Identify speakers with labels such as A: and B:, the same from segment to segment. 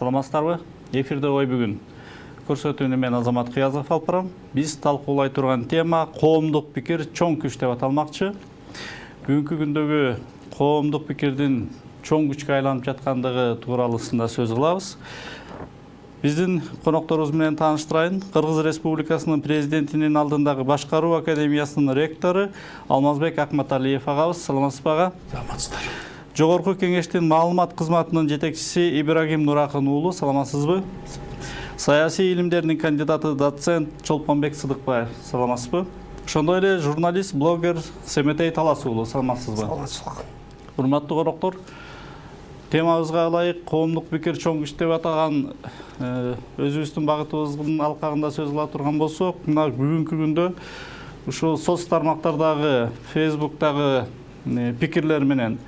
A: Саламатсыздарбы? Эфирде ой бүгүн. Көрсөтүүнү мен Азамат Кыязов алып барам. Биз талкуулай турган тема коомдук пикир чоң күч деп аталмакчы. Бүгүнкү күндөгү коомдук пикирдин чоң күчкө айланып жаткандыгы тууралуусунда сөз кылабыз. Биздин конокторубуз менен тааныштырайын. Кыргыз Республикасынын президентинин алдындагы Башкаруу академиясынын ректору Алмазбек Акматалиев агабыз. Саламатсызбы ага?
B: Саламатсыздар.
A: Жогорку кеңештин маалымат кызматынын жетекчиси Ибрагим Нуракын уулу. Саламатсызбы? Саясий илимдердин кандидаты доцент Чолпонбек Сыдыкбаев. Саламатсызбы? Ошондой эле журналист, блогер Семетей Талас уулу. Саламатсызбы?
B: Саламатсыздар.
A: Урматтуу коноктор, темабызга ылайык коомдук пикир чоң күч деп атаган өзүбүздүн багытыбыздын алкагында сөз кыла турган болсок, мына бүгүнкү күндө ушул соц тармактардагы, Facebook'тагы пикирлер менен,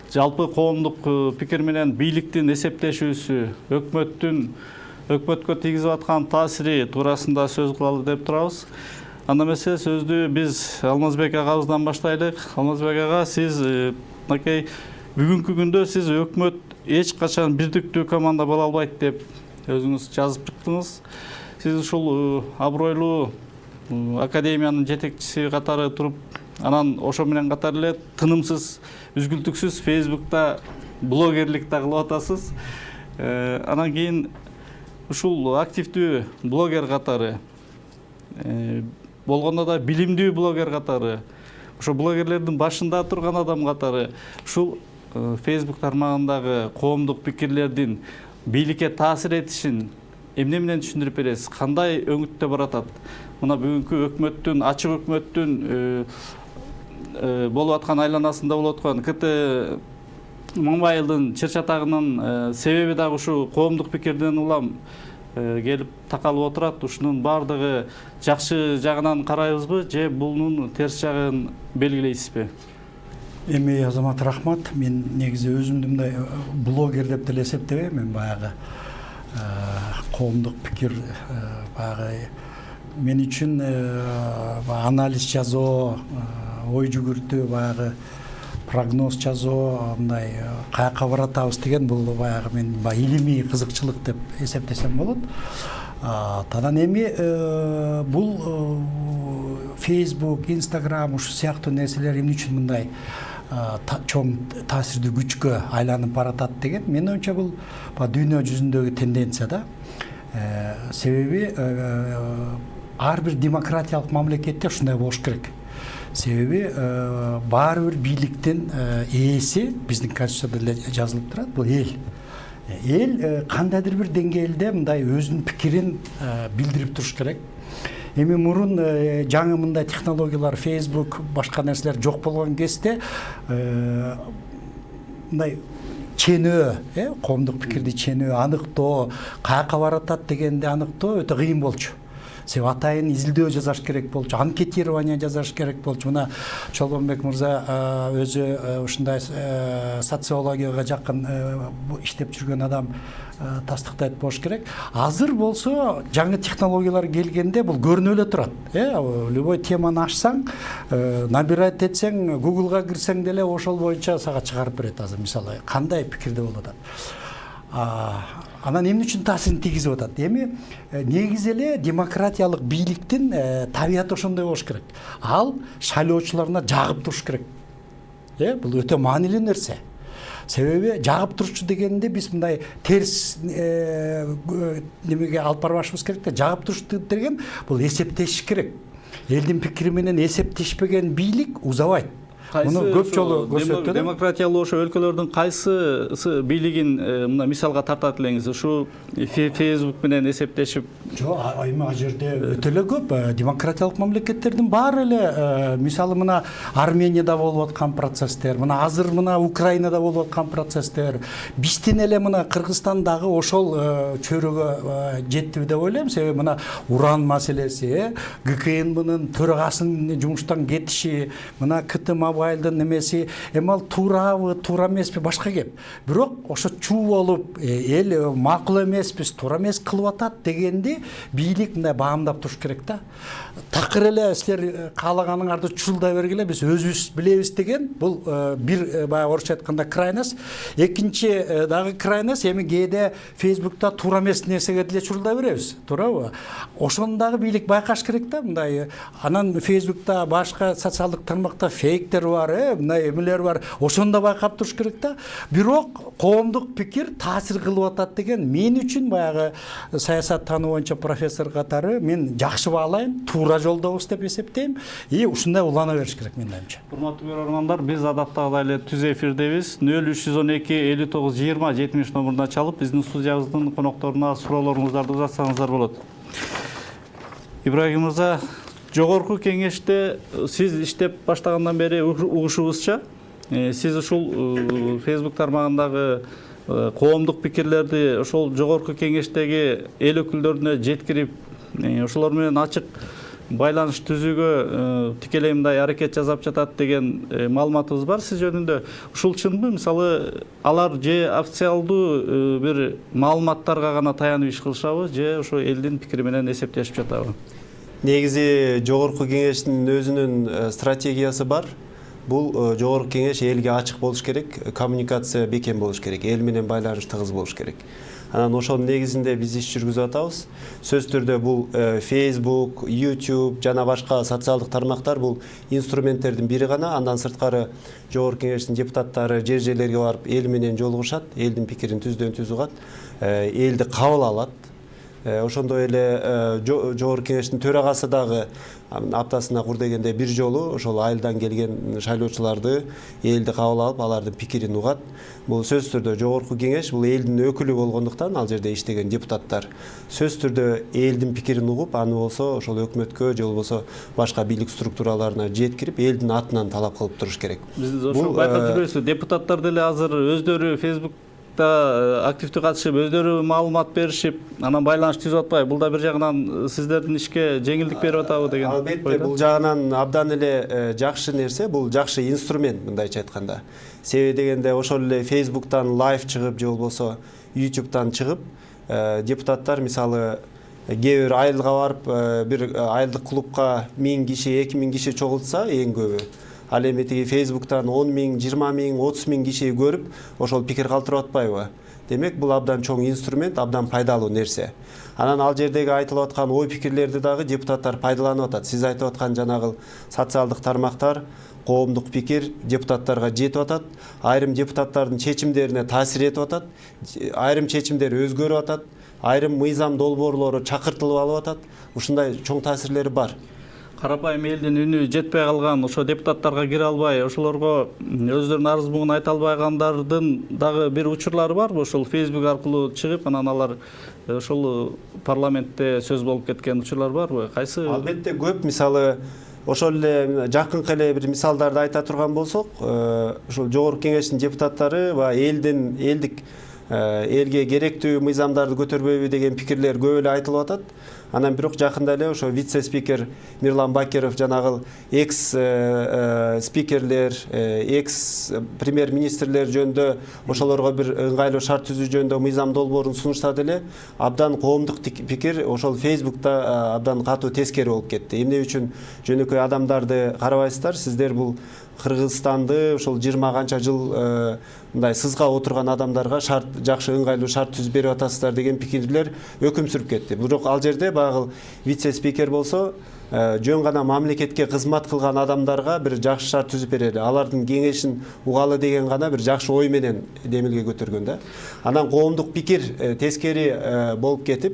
A: жалпы коомдук пикир менен бийликтин эсептешүүсү, өкмөткө тийгизип аткан таасири туурасында сөз кылалы деп турабыз. Анда эмесе сөздү биз Алмазбек агабыздан баштайлык. Алмазбек ага, сиз мынакей бүгүнкү күндө сиз өкмөт эч качан бирдиктүү команда боло албайт деп өзүңүз жазып чыктыңыз. Сиз ушул абройлуу академиянын жетекчиси катары туруп, анан ошо менен катар эле тынымсыз, үзгүлтүксүз Facebook'та блогерлик да кылып атасыз. Анан кийин ушул активдүү блогер катары болгондо да билимдүү блогер катары, ошо блогерлердин башында турган адам катары ушул Facebook тармагындагы коомдук пикирлердин бийликке таасир этишин эмне менен түшүндүрүп бересиз? Кандай өңүттө баратат? Мына бүгүнкү өкмөттүн, ачык өкмөттүн болуп аткан айланасында болуп аткан КТ Мамбайылдын чыр-чатагынын себеби дагы ушу коомдук пикирден улам келип такалып отурат. Ушунун баардыгы жакшы жагынан карайбызбы же бунун терс жагын белгилейсизби?
B: Эми Азамат, рахмат. Мен негизи өзүмдү мындай блогер деп деле эсептебейм. Мен баягы коомдук пикир баягы мен үчүн анализ жазуу, ой жүгүртүү, баягы прогноз жазуу, мындай каяка баратабыз деген бул баягы мен илимий кызыкчылык деп эсептесем болот. Анан эми бул Facebook, Instagram ушу сыяктуу нерселер эмне үчүн мындай чоң таасирдүү күчкө айланып баратат деген менин оюмча бул дүйнө жүзүндөгү тенденция да. Себеби ар бир демократиялык мамлекетте ушундай болуш керек. Себеби баары бир бийликтин ээси биздин конституцияда эле жазылып турат, бул эл. Эл кандайдыр бир деңгээлде мындай өзүнүн пикирин билдирип туруш керек. Эми мурун жаңы мындай технологиялар, Facebook, башка нерселер жок болгон кезде мындай ченөө, коомдук пикирди ченөө, аныктоо, каяка баратат дегенди аныктоо өтө кыйын болчу. Себеби атайын изилдөө жасаш керек болчу, анкетирование жасаш керек болчу. Мына Чолпонбек мырза өзү ушундай социологияга жакын иштеп жүргөн адам тастыктайт болуш керек. Азыр болсо жаңы технологиялар келгенде бул көрүнө эле турат. Любой теманы ачсаң, набирать этсең, Google'га кирсең деле ошол боюнча сага чыгарып берет. Азыр мисалы кандай пикирде болуп атат. Анан эмне үчүн таасирин тийгизип атат? Эми негизи эле демократиялык бийликтин табияты ошондой болуш керек. Ал шайлоочуларына жагып туруш керек. Бул өтө маанилүү нерсе. Себеби жагып турчу дегенде биз мындай терс немеге алып барбашыбыз керек да. Жагып туруш деген бул эсептешиш керек. Элдин пикири менен эсептешпеген бийлик узабайт. Муну көп жолу көрсөттү.
A: Демократиялуу ошо өлкөлөрдүн кайсы бийлигин мына мисалга тартат элеңиз? Ушу Facebook менен эсептешип?
B: Жок, эми ал жерде өтө эле көп демократиялык мамлекеттердин баары эле, мисалы мына Арменияда болуп аткан процесстер, мына азыр мына Украинада болуп аткан процесстер, биздин эле мына Кыргызстандагы ошол чөйрөгө жетти деп ойлойм. Себеби мына уран маселеси, ГКНБнын төрагасынын жумуштан кетиши, мына КТ айылдын немеси, эми ал туурабы, туура эмеспи башка кеп. Бирок ошо чуу болуп, эл макул эмеспиз, туура эмес кылып атат дегенди бийлик мындай баамдап туруш керек да. Такыр эле силер каалаганыңарды чуулдай бергиле, биз өзүбүз билебиз деген бул бир баягы орусча айтканда крайность. Экинчи дагы крайность эми кээде Facebook'та туура эмес нерсеге деле чуулдай беребиз, туурабы? Ошону дагы бийлик байкаш керек да, мындай. Анан Facebook'та башка социалдык тармакта фейктер бар, мындай эмелер бар. Ошону да байкап туруш керек да. Бирок коомдук пикир таасир кылып атат деген мен үчүн баягы саясат таануу боюнча профессор катары мен жакшы баалайм, туура жолдобуз деп эсептейм. И ушундай улана бериш керек менин оюмча.
A: Урматтуу көрөрмандар, биз адаттагыдай эле түз эфирдебиз. 0312 59 20 70 номуруна чалып, биздин студиябыздын конокторуна суроолоруңуздарды узатсаңыздар болот. Ибрагим мырза, жогорку кеңеште сиз иштеп баштагандан бери угушубузча, сиз ушул Facebook тармагындагы коомдук пикирлерди ошол жогорку кеңештеги эл өкүлдөрүнө жеткирип, ошолор менен ачык байланыш түзүүгө тикелей мындай аракет жасап жатат деген маалыматыбыз бар сиз жөнүндө. Ушул чынбы? Мисалы, алар же официалдуу бир маалыматтарга гана таянып иш кылышабы, же ошо элдин пикири менен эсептешип жатабы?
C: Негизи жогорку кеңештин өзүнүн стратегиясы бар. Бул жогорку кеңеш элге ачык болуш керек, коммуникация бекем болуш керек, эл менен байланыш тыгыз болуш керек. Анан ошонун негизинде биз иш жүргүзүп атабыз. Сөз түрдө бул Facebook, YouTube жана башка социалдык тармактар бул инструменттердин бири гана. Андан сырткары жогорку кеңештин депутаттары жер-жерлерге барып эл менен жолугушат, элдин пикирин түздөн түз угат, элди кабыл алат. Ошондой эле жогорку кеңештин төрагасы дагы аптасына кур дегенде бир жолу ошол айылдан келген шайлоочуларды элди кабыл алып, алардын пикирин угат. Бул сөз түрдө жогорку кеңеш бул элдин өкүлү болгондуктан ал жерде иштеген депутаттар сөз түрдө элдин пикирин угуп, аны болсо ошол өкмөткө же болбосо башка бийлик структураларына жеткирип, элдин атынан талап кылып туруш керек.
A: Биз ошол байкап жүрөбүз. Депутаттар деле азыр өздөрү Facebook активдүү катышып, өздөрү маалымат беришип, анан байланыш түзүп атпайбы? Бул да бир жагынан сиздердин ишке жеңилдик берип атабы деген?
C: Албетте, бул жагынан абдан эле жакшы нерсе, бул жакшы инструмент мындайча айтканда. Себеби дегенде ошол эле Facebook'тан лайв чыгып же болбосо YouTube'тан чыгып, депутаттар мисалы кээ бир айылга барып, бир айылдык клубка 1000 киши, 2000 киши чогултса эң көбү. Ал эми тиги Facebook'тан 10 000, 20 000, 30 000 киши көрүп, ошол пикир калтырып атпайбы? Демек, бул абдан чоң инструмент, абдан пайдалуу нерсе. Анан ал жердеги айтылып аткан ой пикирлерди дагы депутаттар пайдаланып атат. Сиз айтып аткан жанагы социалдык тармактар, коомдук пикир депутаттарга жетип атат. Айрым депутаттардын чечимдерине таасир этип атат. Айрым чечимдер өзгөрүп атат. Айрым мыйзам долбоорлору чакыртылып алып атат. Ушундай чоң таасирлери бар.
A: Карапайым элдин үнү жетпей калган, ошо депутаттарга кире албай, ошолорго өздөрүнүн арыз бугун айта албагандардын дагы бир учурлары барбы? Ошол Facebook аркылуу чыгып, анан алар ошол парламентте сөз болуп кеткен учурлар барбы? Кайсы?
C: Албетте көп. Мисалы, ошол эле жакынкы эле бир мисалдарды айта турган болсок, ошол жогорку кеңештин депутаттары ва элдик элге керектүү мыйзамдарды көтөрбөйбү деген пикирлер көп эле айтылып атат. Анан бирок жакында эле ошо вице-спикер Мирлан Бакиров жанагы экс-спикерлер, экс-премьер-министрлер жөнүндө ошолорго бир ыңгайлуу шарт түзүү жөнүндө мыйзам долбоорун сунуштады эле. Абдан коомдук пикир ошол Facebook'та абдан катуу тескери болуп кетти. Эмне үчүн жөнөкөй адамдарды карабайсыздар? Сиздер бул Кыргызстанды ошол 20 канча жыл мындай сызга отурган адамдарга жакшы ыңгайлуу шарт түзүп берип атасыздар деген пикирлер өкүм сүрүп кетти. Бирок ал жерде багыл вице-спикер болсо жөн гана мамлекетке кызмат кылган адамдарга бир жакшы шарт түзүп берели, алардын кеңешин угалы деген гана бир жакшы ой менен демилге көтөргөн да. Анан коомдук пикир тескери болуп кетип,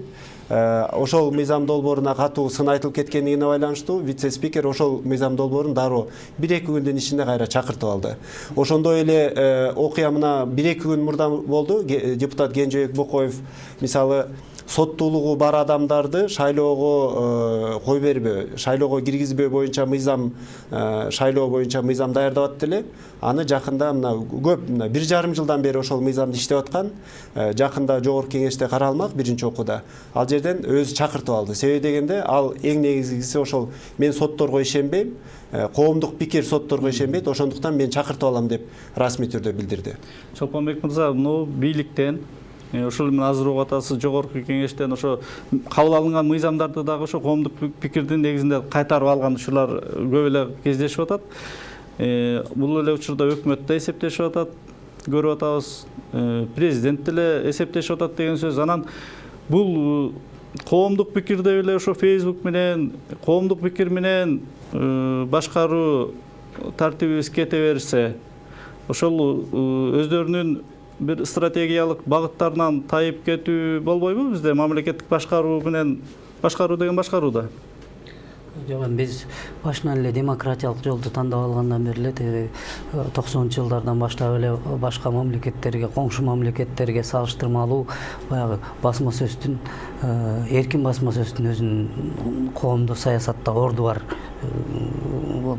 C: ошол мыйзам долбооруна катуу сын айтылып кеткенине байланыштуу вице-спикер ошол мыйзам долбоорун дароо 1-2 күндүн ичинде кайра чакыртып алды. Ошондой эле окуя мына 1-2 күн мурда болду. Депутат Кенжебек Бокоев мисалы соттуулугу бар адамдарды шайлоого кой бербөө, шайлоого киргизбөө боюнча мыйзам, шайлоо боюнча мыйзам даярдап атты эле. Аны жакында мына көп 1,5 жылдан бери ошол мыйзамды иштеп аткан. Жакында жогорку кеңеште каралмак биринчи окууда. Ал жерден өзү чакыртып алды. Себеби дегенде ал эң негизгиси ошол мен сотторго ишенбейм, коомдук пикир сотторго ишенбейт, ошондуктан мен чакыртып алам деп расмий түрдө билдирди.
A: Чолпонбек мырза, бийликтен ошол менен азыр угуп атасыз, жогорку кеңештен ошо кабыл алынган мыйзамдарды дагы ошо коомдук пикирдин негизинде кайтарып алган ушулар көп эле кездешип атат. Бул эле учурда өкмөт да эсептешип атат, көрүп атабыз. Президент деле эсептешип атат деген сөз. Анан бул коомдук пикирде эле ошо Facebook менен, коомдук пикир менен башкаруу тартибибиз кете берсе, ошол өздөрүнүн бир стратегиялык багыттарынан тайып кетүү болбойбу бизде? Мамлекеттик башкаруу менен башкаруу деген башкаруу да.
D: Жок, биз башынан эле демократиялык жолду тандап алгандан бери эле 90-жылдардан баштап эле башка мамлекеттерге, коңшу мамлекеттерге салыштырмалуу баягы басма сөздүн, эркин басма сөздүн өзүнүн коомдук саясатта орду бар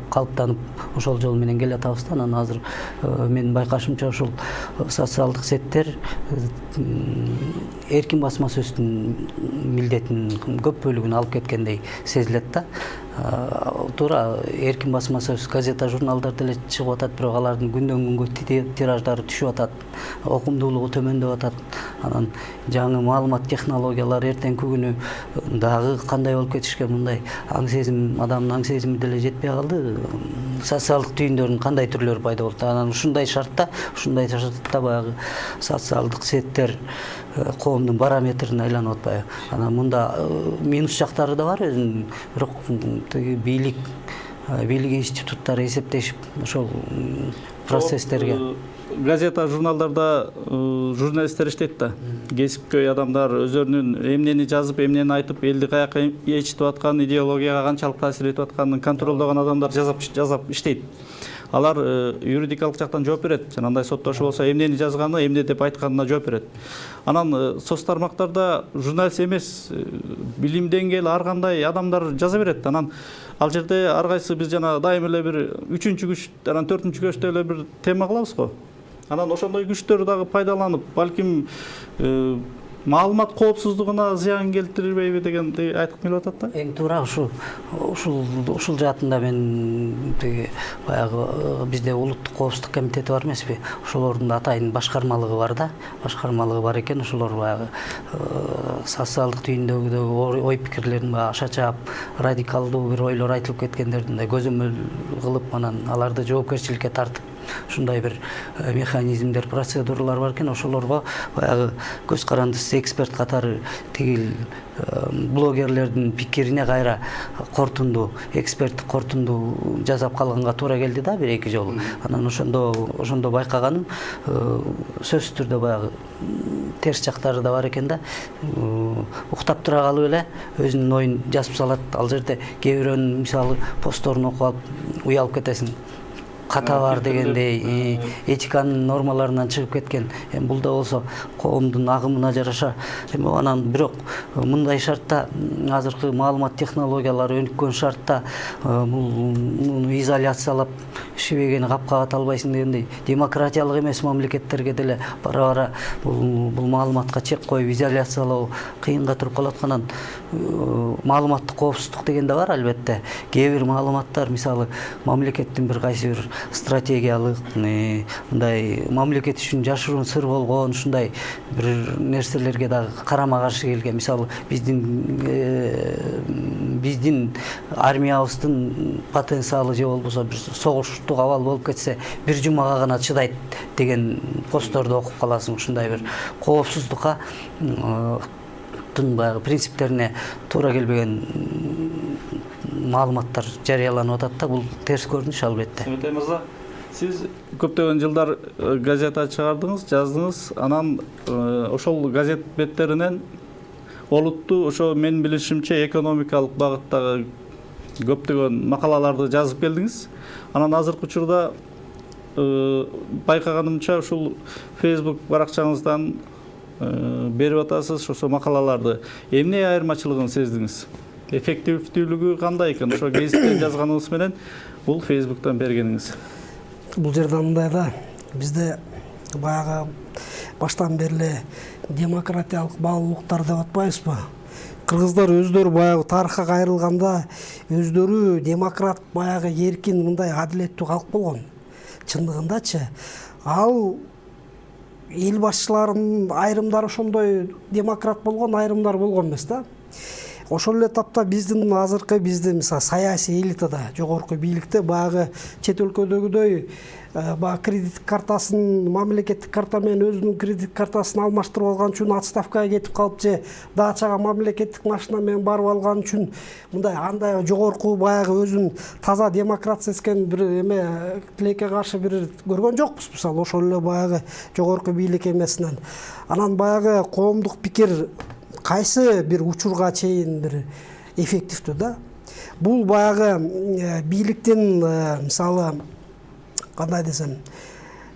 D: калыптанып ошол жол менен келе атабыз да. Анан азыр менин байкашымча ошол социалдык сеттер эркин басма сөздүн милдетинин көп бөлүгүн алып кеткендей сезилет да. Туура эркин басма сөз, газета, журналдар деле чыгып атат, бирок алардын күндөн күнгө тираждары түшүп атат, окумдуулугу төмөндөп атат. Анан жаңы маалымат технологиялары эртеңки күнү дагы кандай болуп кетишке, мындай аң сезим, адамдын аң сезими деле жетпей калды. Социалдык түйүндөрдүн кандай түрлөрү пайда болду. Анан ушундай шартта баягы социалдык сеттер коомдун барометрине айланып атпайбы. Анан мында минус жактары да бар өзүнүн, бирок бийлик институттары эсептешип ошол процесстерге.
A: Газета, журналдарда журналисттер иштейт да. Кесипкөй адамдар өздөрүнүн эмнени жазып, эмнени айтып, элди каяка ээрчитип аткан, идеологияга канчалык таасир этип атканын контролдогон адамдар жазап иштейт. Алар юридикалык жактан жооп берет. Жанагындай соттошуу болсо эмнени жазганы, эмне деп айтканына жооп берет. Анан соц тармактарда журналист эмес, билим деңгээли ар кандай адамдар жаза берет. Анан ал жерде ар кайсы биз жана дайым эле бир 3-күч, анан 4-күчтө эле бир тема кылабыз го. Анан ошондой күчтөр дагы пайдаланып, балким маалымат коопсуздугуна зыян келтирбейби дегенди айткым келип атат да.
D: Эң туура ушул жаатында мен баягы бизде улуттук коопсуздук комитети бар эмеспи? Ошолордун да атайын башкармалыгы бар да. Башкармалыгы бар экен. Ошолор баягы социалдык түйүндөгү ой пикирлерин аша чаап, радикалдуу бир ойлор айтылып кеткендердин да көзөмөл кылып, анан аларды жоопкерчиликке тартып, ушундай бир механизмдер, процедуралар бар экен. Ошолорго баягы көз карандысыз эксперт катары тигил блогерлердин пикирине кайра эксперттик кортунду жасап калганга туура келди да бир-эки жолу. Анан ошондо байкаганым сөзсүз түрдө баягы терс жактары да бар экен да. Уктап тура калып эле өзүнүн оюн жазып салат. Ал жерде кээ бирөөнүн мисалы постторун окуп алып уялып кетесиң. Ката бар дегендей, этиканын нормаларынан чыгып кеткен. Бул да болсо коомдун агымына жараша. Анан бирок мындай шартта, азыркы маалымат технологиялары өнүккөн шартта муну изоляциялап шибегени капка ката албайсың дегендей, демократиялык эмес мамлекеттерге деле бара-бара бул маалыматка чек коюп изоляциялоо кыйынга туруп калат. Анан маалыматтык коопсуздук деген да бар албетте. Кээ бир маалыматтар, мисалы, мамлекеттин бир кайсы бир стратегиялык, мындай мамлекет үчүн жашыруун сыр болгон ушундай бир нерселерге дагы карама-каршы келген. Мисалы, биздин армиябыздын потенциалы же болбосо бир согуштук абал болуп кетсе, бир жумага гана чыдайт деген постторду окуп каласың. Ушундай бир коопсуздукка баягы принциптерине туура келбеген маалыматтар жарыяланып атат да. Бул терс көрүнүш албетте.
A: Сүймөтей мырза, сиз көптөгөн жылдар газета чыгардыңыз, жаздыңыз. Анан ошол газет беттеринен олуттуу, ошо менин билишимче экономикалык багыттагы көптөгөн макалаларды жазып келдиңиз. Анан азыркы учурда байкаганымча ушул Facebook баракчаңыздан берип атасыз ошо макалаларды. Эмне айырмачылыгын сездиңиз? Эффективдүүлүгү кандай экен? Ошо гезиттен жазганыңыз менен бул Facebook'тан бергениңиз.
E: Бул жерде мындай да, бизде баягы баштан бери эле демократиялык баалуулуктар деп атпайбызбы? Кыргыздар өздөрү баягы тарыхка кайрылганда өздөрү демократ, баягы эркин, мындай адилеттүү калк болгон. Чындыгындачы, ал эл башчыларынын айрымдары ошондой демократ болгон, айрымдар болгон эмес да. Ошол эле тапта биздин азыркы мисалы саясий элитада, жогорку бийликте баягы чет өлкөдөгүдөй баягы кредит картасын, мамлекеттик карта менен өзүнүн кредит картасын алмаштырып алган үчүн отставкага кетип калып же дачага мамлекеттик машина менен барып алган үчүн мындай андай жогорку баягы өзүн таза демократ сезген бир эме тилекке каршы бир көргөн жокпуз. Мисалы ошол эле баягы жогорку бийлик эмесинен. Анан баягы коомдук пикир кайсы бир учурга чейин бир эффективдүү да. Бул баягы бийликтин мисалы кандай десем,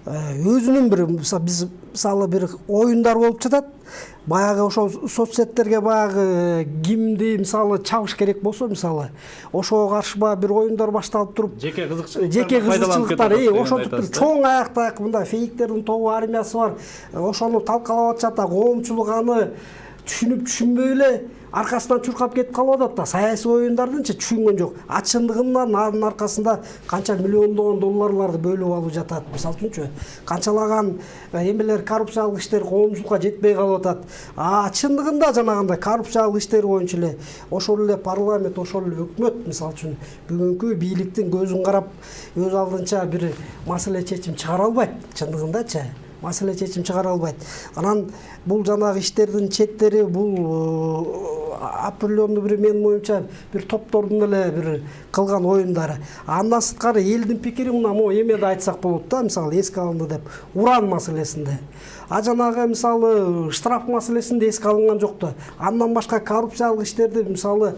E: өзүнүн бир биз мисалы бир оюндар болуп жатат. Баягы ошол соцсеттерге баягы кимди мисалы чабыш керек болсо, мисалы ошого каршы бир оюндар башталып туруп,
A: жеке кызыкчылыктар
E: ошентип чоң аяктак мындай фейктердин тобу армиясы бар. Ошону талкалап атышат да, коомчулук аны түшүнүп түшүнбөй эле аркасынан чуркап кетип калып атат да. Саясий оюндардынчы түшүнгөн жок. Чындыгында анын аркасында канча миллиондогон долларларды бөлүп алып жатат. Мисалы үчүнчү, канчалаган эмелер, коррупциялык иштер коомчулукка жетпей калып атат. Чындыгында жанагындай коррупциялык иштер боюнча эле ошол эле парламент, ошол эле өкмөт мисалы үчүн бүгүнкү бийликтин көзүн карап өз алдынча бир маселе чечим чыгара албайт. Чындыгындачы маселе чечим чыгара албайт. Анан бул жанагы иштердин четтери, бул определенный бир менин оюмча бир топтордун эле бир кылган оюндары. Андан сырткары элдин пикири мына эмеде айтсак болот да, мисалы эске алынды деп, уран маселесинде. Жанагы мисалы штраф маселесинде эске алынган жок да. Андан башка коррупциялык иштерди мисалы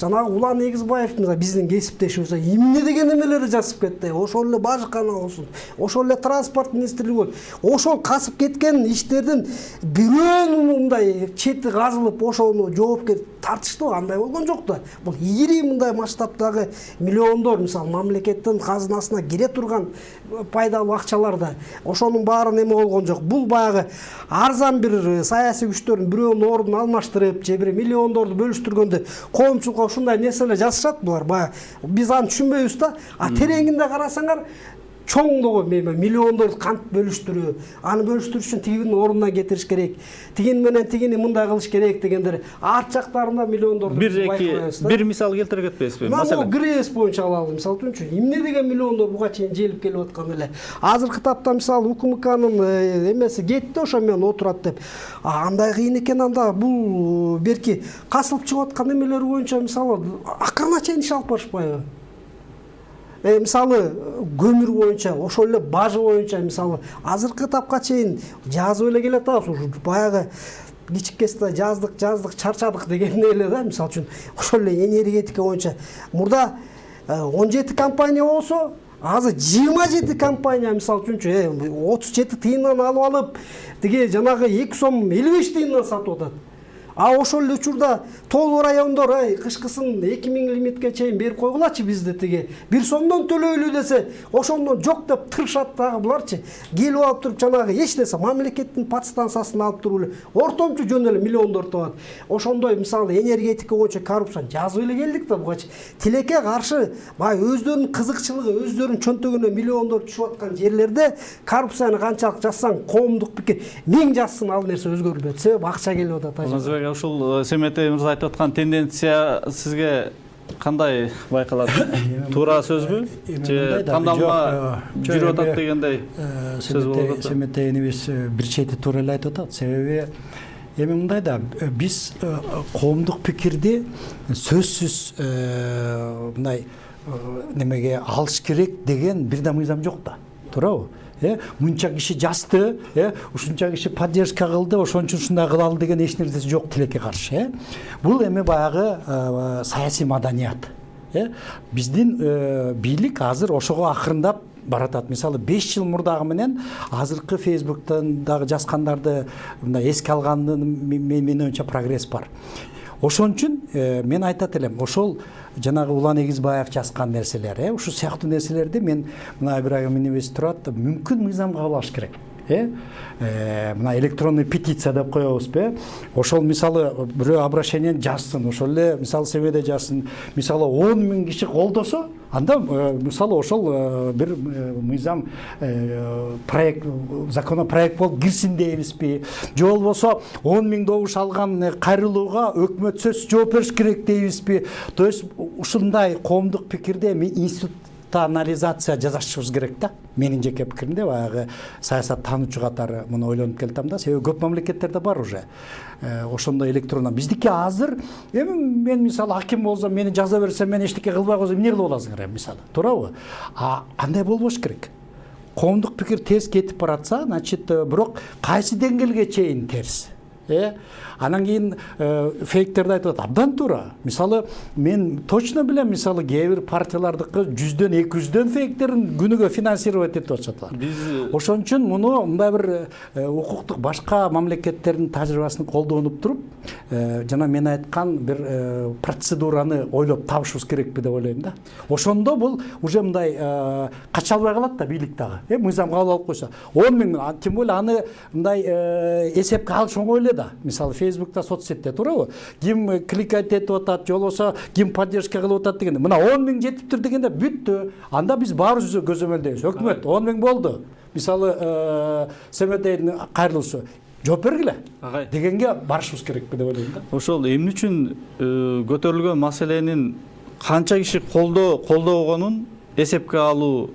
E: жанагы Улан Эгизбаев биздин кесиптешибиз эмне деген эмелерди жазып кетти. Ошол эле бажыкана болсун, ошол эле транспорт министрлиги болсун. Ошол касып кеткен иштердин бирөөнүн мындай чети казылып, ошону жоопкер тартыштуу, андай болгон жок да. Бул ири мындай масштабтагы миллиондор мисалы мамлекеттин казынасына кире турган пайдалуу акчалар да. Ошонун баарын эме болгон жок. Бул баягы арзан бир саясий күчтөрдүн бирөөнүн ордун алмаштырып, же бир миллиондорду бөлүштүргөндө коомчулукка ушундай нерселер жазышат булар. Баягы биз аны түшүнбөйбүз да. Тереңинде карасаңар чоңдогу миллиондорду кантип бөлүштүрүү, аны бөлүштүрүш үчүн тигинин ордуна кетириш керек, тигин менен тигини мындай кылыш керек дегендер арт жактарында миллиондорду
A: бир мисал келтире кетпейсизби?
E: Маселен ГРЭС боюнча алалы, мисалы үчүнчү, эмне деген миллиондор буга чейин желип келип аткан эле. Азыркы тапта мисалы УКМКнын эмеси кетти, ошо менен отурат деп. Андай кыйын экен анда бул берки касылып чыгып аткан эмелер боюнча мисалы акырына чейин иш алып барышпайбы? Мисалы көмүр боюнча, ошол эле бажы боюнча мисалы азыркы тапка чейин жазып эле келатабыз. Баягы кичиккесте жаздык, чарчадык деген эле да, мисалы үчүн ошол эле энергетика боюнча. Мурда 17 компания болсо, азыр 27 компания мисалы үчүнчү 37 тыйындан алып алып, тиги жанагы 2 сом 55 тыйындан сатып атат. Ошол эле учурда тоолуу райондор кышкысын 2000 лимитке чейин берип койгулачы бизди тиги 1 сомдон төлөйлү десе, ошондон жок деп тырышат дагы буларчы. Келип алып туруп жанагы эч нерсе мамлекеттин подстанциясын алып туруп эле ортомчу жөн эле миллиондор табат. Ошондой мисалы энергетика боюнча коррупцияны жазып эле келдик да бугачы. Тилекке каршы баягы өздөрүнүн кызыкчылыгы, өздөрүнүн чөнтөгүнө миллиондор түшүп аткан жерлерде коррупцияны канчалык жазсаң, коомдук пикир 1000 жазсын, ал нерсе өзгөрбөйт. Себеби акча келип атат.
A: Ушул Семетей мырза айтып аткан тенденция сизге кандай байкалат? Туура сөзбү? Же тандалма жүрүп атат дегендей сөз болуп атат?
B: Семетей биз бир чети туура эле айтып атат. Себеби эми мындай да, биз коомдук пикирди сөзсүз мындай немеге алыш керек деген бир да мыйзам жок да. Туурабы? Мынча киши жазды, ушунча киши поддержка кылды, ошон үчүн ушундай кылалы деген эч нерсе жок тилекке каршы. Бул эми баягы саясий маданият. Биздин бийлик азыр ошого акырындап баратат. Мисалы 5 жыл мурдагы менен азыркы Facebook'тан дагы жазгандарды мындай эске алганда менин оюмча прогресс бар. Ошон үчүн мен айтат элем, ошол жанагы Улан Эгизбаев жазган нерселер, ушул сыяктуу нерселерди мен мына Ибрагим Инебес турат мүмкүн мыйзамга кабылаш керек. Мына электронный петиция деп коебузбу? Ошол мисалы бирөө обращение жазсын, ошол эле мисалы себеде жазсын, мисалы 10 000 киши колдосо, анда мисалы ошол бир мыйзам проект, законопроект болуп кирсин дейбизби? Же болбосо 10 000 добуш алган кайрылууга өкмөт сөзсүз жооп бериш керек дейбизби? То есть ушундай коомдук пикирде анализация жасашыбыз керек да. Менин жеке пикиримде баягы саясат таануучу катары муну ойлонуп келатам да. Себеби көп мамлекеттерде бар уже. Ошондой электронно. Биздики азыр эми мен мисалы аким болсом, мени жаза берсем, мен эчтеке кылбай койсом, эмне кылып аласыңар мисалы? Туурабы? Андай болбош керек. Коомдук пикир терс кетип баратса, значит, бирок кайсы деңгээлге чейин терс? Анан кийин фейктерди айтып атат. Абдан туура. Мисалы мен точно билем, мисалы кээ бир партиялардыкы 100дөн 200дөн фейктерин күнүгө финансировать этип атышат. Ошон үчүн муну мындай бир укуктук башка мамлекеттердин тажрыйбасын колдонуп туруп, жана мен айткан бир процедураны ойлоп табышыбыз керекпи деп ойлойм да. Ошондо бул уже мындай кача албай калат да бийлик дагы. Мыйзам кабыл алып койсо, 10 000, тем более аны мындай эсепке алыш оңой эле да. Мисалы Facebook'та, соцсетте, туурабы? Ким кликать этип атат, же болбосо ким поддержка кылып атат дегенде, мына 10 000 жетиптир дегенде бүттү. Анда биз баарыбыз көзөмөлдөйбүз. Өкмөт 10 000 болду. Мисалы Семетейдин кайрылуусу жооп бергиле дегенге барышыбыз керекпи деп ойлойм да.
A: Ошол эмне үчүн көтөрүлгөн маселенин канча киши колдогонун эсепке алуу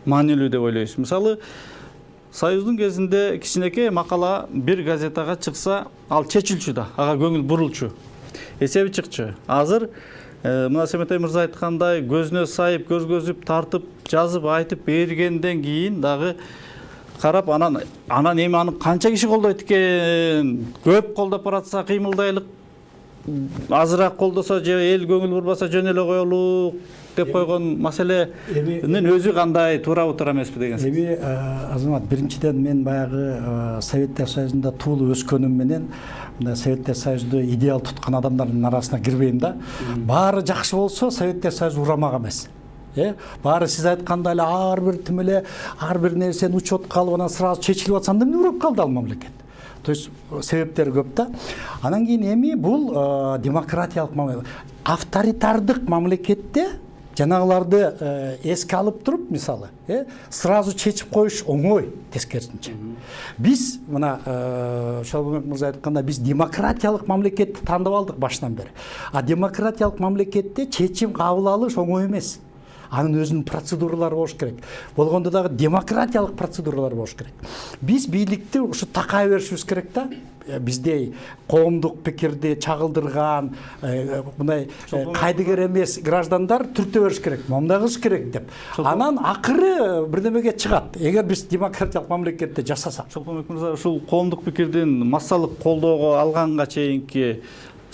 A: маанилүү деп ойлойсуз. Мисалы Союздун кезинде кичинекей макала бир газетага чыкса, ал чечилчү да, ага көңүл бурулчу. Эсеби чыкчу. Азыр мына Семетей мырза айткандай көзүнө сайып, көзгөзүп, тартып, жазып, айтып бергенден кийин дагы карап, анан эми аны канча киши колдойт экен? Көп колдоп баратса кыймылдайлык, азыраак колдосо же эл көңүл бурбаса жөн эле коелу деп койгон маселенин өзү кандай, туурабы туура эмеспи деген сөз.
B: Эми Азамат, биринчиден мен баягы Советтер Союзунда туулуп өскөнүм менен Советтер Союзду идеал туткан адамдардын арасына кирбейм да. Баары жакшы болсо Советтер Союзу урамак эмес. Баары сиз айткандай эле ар бир тимеле ар бир нерсени учет калып, анан сразу чечилип атса, эмне урап калды ал мамлекет? То есть себептери көп да. Анан кийин эми бул демократиялык мамлекет, авторитардык мамлекетте жанагыларды эске алып туруп, мисалы, сразу чечип коюш оңой, тескерисинче. Биз мына Шалбыбек мырза айткандай, биз демократиялык мамлекетти тандап алдык башынан бери. А демократиялык мамлекетте чечим кабыл алыш оңой эмес. Анын өзүнүн процедуралары болуш керек. Болгондо дагы демократиялык процедуралар болуш керек. Биз бийликти ушу такай беришибиз керек да. Биздей коомдук пикирди чагылдырган, мындай кайдыгер эмес граждандар түртө бериш керек, мындай кылыш керек деп. Анан акыры бирдемеге чыгат. Эгер биз демократиялык мамлекетте жашасак.
A: Шолпонбек мырза, ушул коомдук пикирдин массалык колдоого алганга чейинки,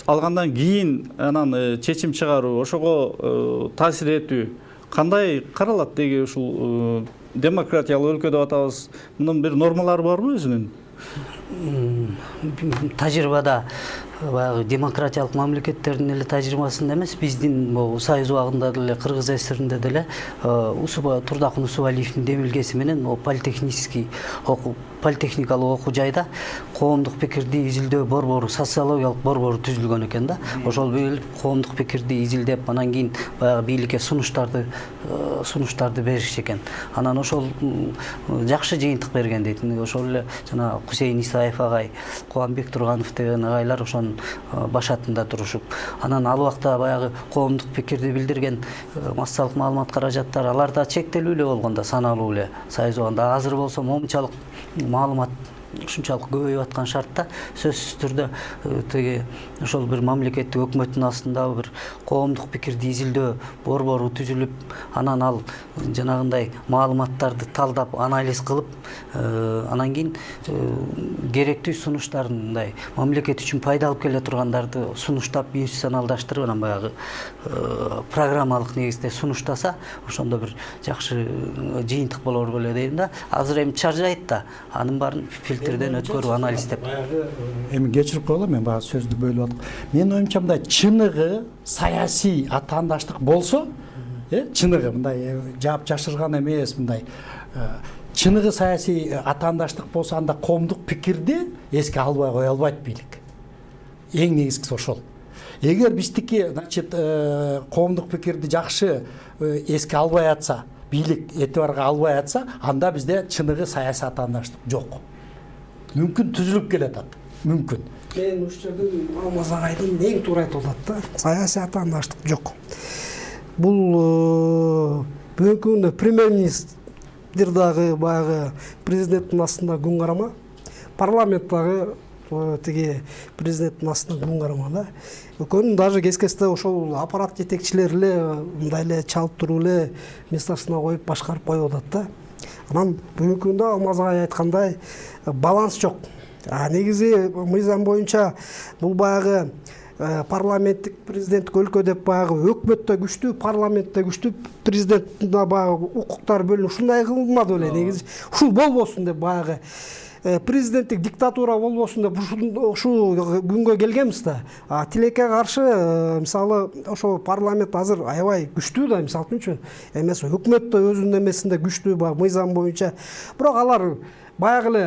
A: алгандан кийин анан чечим чыгаруу, ошого таасир этүү кандай каралат деги ушул демократиялык өлкө деп атабыз. Мунун бир нормалары барбы өзүнүн?
D: Тажрыйбада баягы демократиялык мамлекеттердин эле тажрыйбасында эмес, биздин могу Союз убагында деле Кыргыз СССРинде деле Турдакын Усубалиевдин демилгеси менен политехникалык окуу жайда коомдук пикирди изилдөө борбору, социологиялык борбору түзүлгөн экен да. Ошол коомдук пикирди изилдеп, анан кийин баягы бийликке сунуштарды бериш экен. Анан ошол жакшы жыйынтык берген дейт. Ошол эле жана Кусейин Исаев агай, Кубанбек Турганов деген агайлар ошонун башатында турушуп, анан ал убакта баягы коомдук пикирди билдирген массалык маалымат каражаттары алар да чектелүү эле болгондо, саналуу эле Союз убагында. Азыр болсо момунчалык маалымат ушунчалык көбөйүп аткан шартта сөзсүз түрдө тиги ошол бир мамлекеттик өкмөттүн астындагы бир коомдук пикирди изилдөө борбору түзүлүп, анан ал жанагындай маалыматтарды талдап, анализ кылып, анан кийин керектүү сунуштарын, мындай мамлекет үчүн пайда алып келе тургандарды сунуштап, институционалдаштырып, анан баягы программалык негизде сунуштаса, ошондо бир жакшы жыйынтык болор беле дейм да. Азыр эми чаржайт да, анын баарын фильтрден өткөрүп, анализдеп.
B: Эми кечирип койгула, мен баягы сөздү бөлүп атып. Менин оюмча мындай чыныгы саясий атаандаштык болсо, чыныгы мындай жаап жашырган эмес, мындай чыныгы саясий атаандаштык болсо, анда коомдук пикирди эске албай кое албайт бийлик. Эң негизгиси ошол. Эгер биздики, значит, коомдук пикирди жакшы эске албай атса, бийлик этибарга албай атса, анда бизде чыныгы саясий атаандаштык жок. Мүмкүн түзүлүп келатат, мүмкүн.
E: Мен ушул жерден Алмаз агайдын эң туура айтып атат да, саясий атаандаштык жок. Бул бүгүнкү күндө премьер-министр дагы баягы президенттин астында күн карама, парламент дагы тиги президенттин астында күн карама да. Экөөнүн даже кескесте ошол аппарат жетекчилери эле мындай эле чалып туруп эле местосуна коюп башкарып коюп атат да. Анан бүгүнкү күндө Алмаз агай айткандай баланс жок. Негизи мыйзам боюнча бул баягы парламенттик президенттик өлкө деп баягы өкмөттө күчтүү, парламентте күчтүү, президенттин баягы укуктары бөлүнүп ушундай кылынмады беле. Негизи ушул болбосун деп баягы президенттик диктатура болбосун деп ушул күнгө келгенбиз да. Тилекке каршы мисалы ошо парламент азыр аябай күчтүү да, мисалы үчүнчү эмес өкмөт да өзүнүн эмесинде күчтүү баягы мыйзам боюнча. Бирок алар баягы эле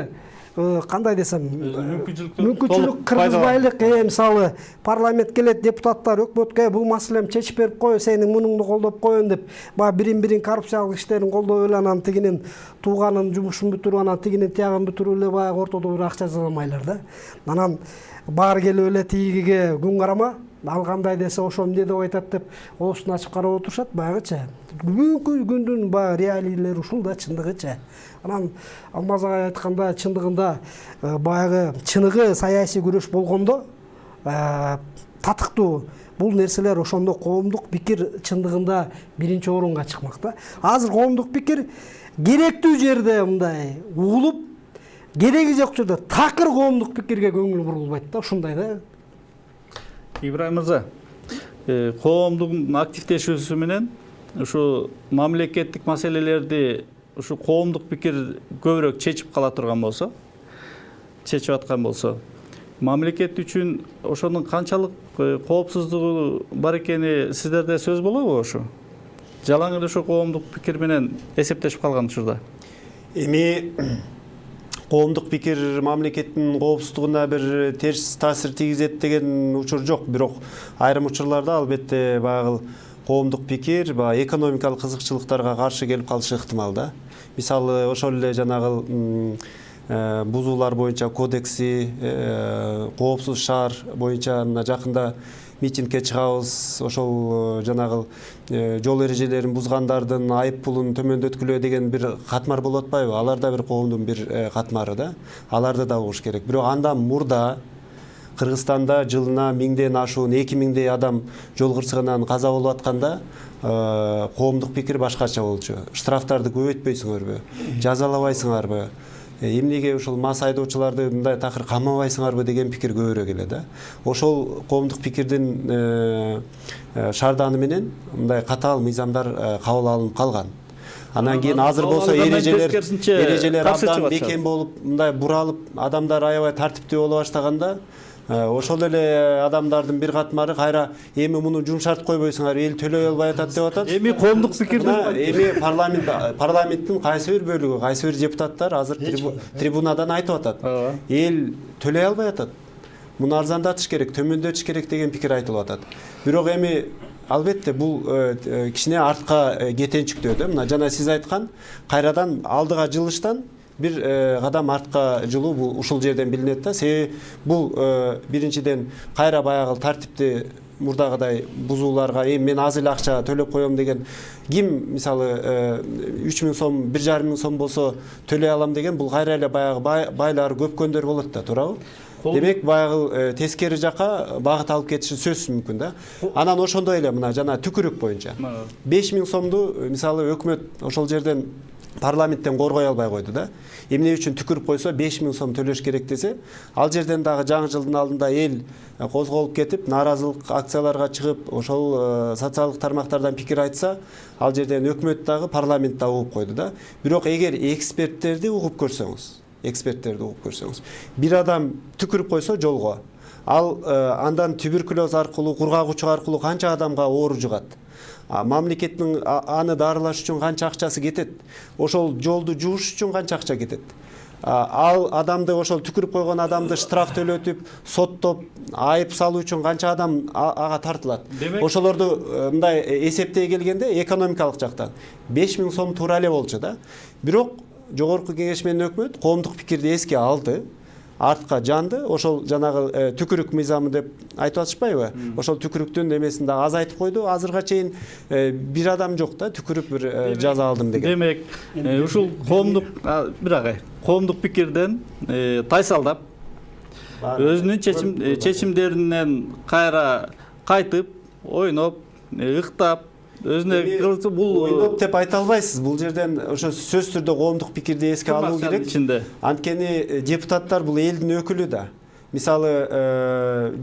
E: кандай десем, мүмкүнчүлүк кыргызбайлык, мисалы парламент келет, депутаттар өкмөткө бул маселени чечип берип кой, сенин мунуңду колдоп коеюн деп, баягы бирин коррупциялык иштерин колдоп эле анан тигинин тууганын жумушун бүтүрүп, анан тигинин тиягын бүтүрүп эле баягы ортодо бир акча жазамайлар да. Анан баары келип эле тигиге күн карама, ал кандай десе ошо эмне деп айтат деп оозун ачып карап отурушат баягыча. Бүгүнкү күндүн баягы реалийлери ушул да, чындыгыча. Анан Алмаз агай айтканда чындыгында баягы чыныгы саясий күрөш болгондо татыктуу бул нерселер ошондо коомдук пикир чындыгында биринчи орунга чыкмак да. Азыр коомдук пикир керектүү жерде мындай угулуп, кереги жок жерде такыр коомдук пикирге көңүл бурулбайт да, ушундай да.
A: Ибраим мырза, коомдуктун активдешүүсү менен ушу мамлекеттик маселелерди ушу коомдук пикир көбүрөөк чечип кала турган болсо, чечип аткан болсо, мамлекет үчүн ошонун канчалык коопсуздугу бар экени сиздерде сөз болобу ошо? Жалаң эле ошо коомдук пикир менен эсептешип калган учурда.
C: Эми коомдук пикир мамлекеттин коопсуздугуна бир терс таасир тийгизет деген учур жок, бирок айрым учурларда албетте баягы коомдук пикир экономикалык кызыкчылыктарга каршы келип калышы ыктымал да. Мисалы ошол эле жанагы бузуулар боюнча кодекси, коопсуз шаар боюнча мына жакында митингге чыгабыз, ошол жанагы жол эрежелерин бузгандардын айып пулун төмөндөткүлөө деген бир катмар болуп атпайбы? Алар да бир коомдун бир катмары да. Аларды да угуш керек. Бирок андан мурда Кыргызстанда жылына 1000ден ашуун 2000дей адам жол кырсыгынан каза болуп атканда коомдук пикир башкача болчу. Штрафтарды көбөйтпөйсүңөрбү? Жазалабайсыңарбы? Эмнеге ушул мас айдоочуларды мындай такыр камабайсыңарбы деген пикир көбүрөөк эле да. Ошол коомдук пикирдин шарданы менен мындай катаал мыйзамдар кабыл алынып калган. Анан кийин азыр болсо эрежелер абдан бекем болуп, мындай буралып, адамдар аябай тартиптүү боло баштаганда, ошол эле адамдардын бир катмары кайра эми муну жумшартып койбойсуңар, эл төлөй албай атат деп атат.
A: Эми коомдук пикирдин
C: эми парламенттин кайсы бир бөлүгү, кайсы бир депутаттар азыр трибунадан айтып атат. Эл төлөй албай атат. Муну арзандатыш керек, төмөндөтүш керек деген пикир айтылып атат. Бирок эми албетте бул кичине артка кетенчиктөө да. Мына жана сиз айткан кайрадан алдыга жылыштан бир кадам артка жылуу бул ушул жерден билинет да. Себеби бул биринчиден кайра баягы тартипти мурдагыдай бузууларга мен аз эле акча төлөп коем деген ким мисалы 3000 сом 1,5 миң сом болсо төлөй алам деген бул кайра эле баягы байлар көпкөндөр болот да, туурабы? Демек баягы тескери жака багыт алып кетиши сөзсүз мүмкүн да. Анан ошондой эле мына жана түкүрүк боюнча 5000 сомду мисалы өкмөт ошол жерден парламенттен коргой албай койду да. Эмне үчүн түкүрүп койсо 5000 сом төлөш керек десе, ал жерден дагы жаңы жылдын алдында эл козголуп кетип, нааразылык акцияларга чыгып, ошол социалдык тармактардан пикир айтса, ал жерден өкмөт дагы парламент дагы угуп койду да. Бирок эгер эксперттерди угуп көрсөңүз, бир адам түкүрүп койсо жолго, ал андан туберкулез аркылуу, кургак учук аркылуу канча адамга оору жугат. Мамлекеттин аны дарылаш үчүн канча акчасы кетет, ошол жолду жууш үчүн канча акча кетет. Ал адамды, ошол түкүрүп койгон адамды штраф төлөтүп, соттоп, айып салуу үчүн канча адам ага тартылат. Ошолорду мындай эсептей келгенде экономикалык жактан 5000 сом туура эле болчу да. Бирок жогорку кеңеш менен өкмөт коомдук пикирди эске алды, артка жанды, ошол жанагы түкүрүк мыйзамы деп айтып атышпайбы? Ошол түкүрүктүн эмесин да азайтып койду. Азырга чейин бир адам жок да, түкүрүп бир жаза алдым деген.
A: Демек, ушул коомдук коомдук пикирден тайсалдап, өзүнүн чечимдеринен кайра кайтып, ойноп, ыктап, өзүнө бул
C: ойноп деп айта албайсыз. Бул жерден ошо сөзсүз түрдө коомдук пикирди эске алуу керек. Анткени депутаттар бул элдин өкүлү да. Мисалы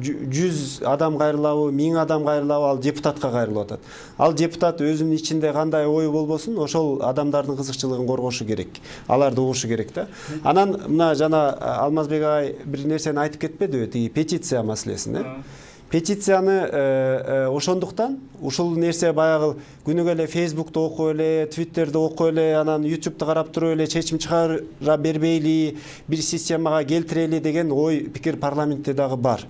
C: 100 адам кайрылабы, 1000 адам кайрылабы, ал депутатка кайрылып атат. Ал депутат өзүнүн ичинде кандай ой болбосун, ошол адамдардын кызыкчылыгын коргошу керек. Аларды угушу керек да. Анан мына жана Алмазбек агай бир нерсени айтып кетпедиби, тиги петиция маселесин, Петицияны ошондуктан ушул нерсе баягы күнүгө эле Facebook'та окуп эле, Twitter'де окуп эле, анан YouTube'да карап туруп эле чечим чыгара бербейли, бир системага келтирели деген ой пикир парламентте дагы бар.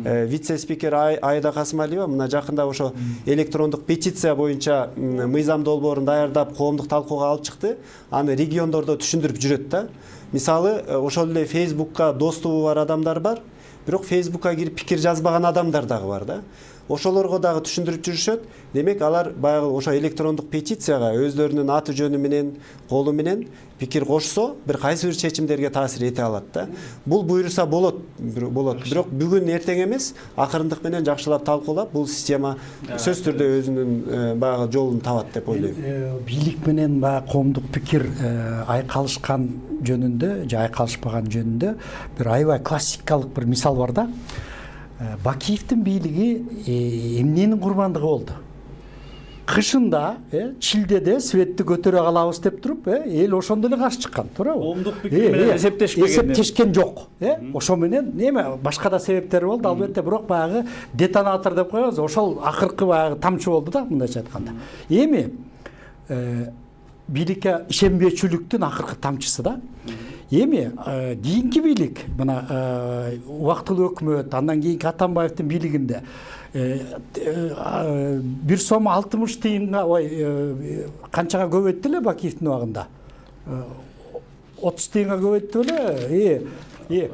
C: Вице-спикер Айда Касымалиева мына жакында ошо электрондук петиция боюнча мыйзам долбоорун даярдап коомдук талкууга алып чыкты. Аны региондордо түшүндүрүп жүрөт да. Мисалы ошол эле Facebook'ка достугу бар адамдар бар. Бирок Facebook'ка кирип пикир жазбаган адамдар дагы бар да. Ошолорго дагы түшүндүрүп жүрүшөт. Демек алар баягы ошо электрондук петицияга өздөрүнүн аты жөнү менен, колу менен пикир кошсо, бир кайсы бир чечимдерге таасир эте алат да. Бул буйруса болот. Бирок бүгүн эртең эмес, акырындык менен жакшылап талкуулап, бул система сөзсүз түрдө өзүнүн баягы жолун табат деп ойлойм.
B: Бийлик менен баягы коомдук пикир айкалышкан жөнүндө же айкалышпаган жөнүндө бир аябай классикалык бир мисал бар да. Бакиевдин бийлиги эмненин курбандыгы болду? Кышында, Чилдеде светти көтөрө калабыз деп туруп, эл ошондо эле каршы чыккан, туурабы?
A: Коомдук пикир менен
B: эсептешкен жок. Ошо менен неме башка да себептери болду, албетте, бирок баягы детонатор деп коебуз, ошол акыркы баягы тамчы болду да, мындайча айтканда. Эми бийликке ишенбөөчүлүктүн акыркы тамчысы да. Эми кийинки бийлик, мына убактылуу өкмөт, андан кийинки Атамбаевдин бийлигинде 1 сом 60 тыйынга, канчага көбөйттү эле Бакиевдин убагында? 30 тыйынга көбөйттү эле.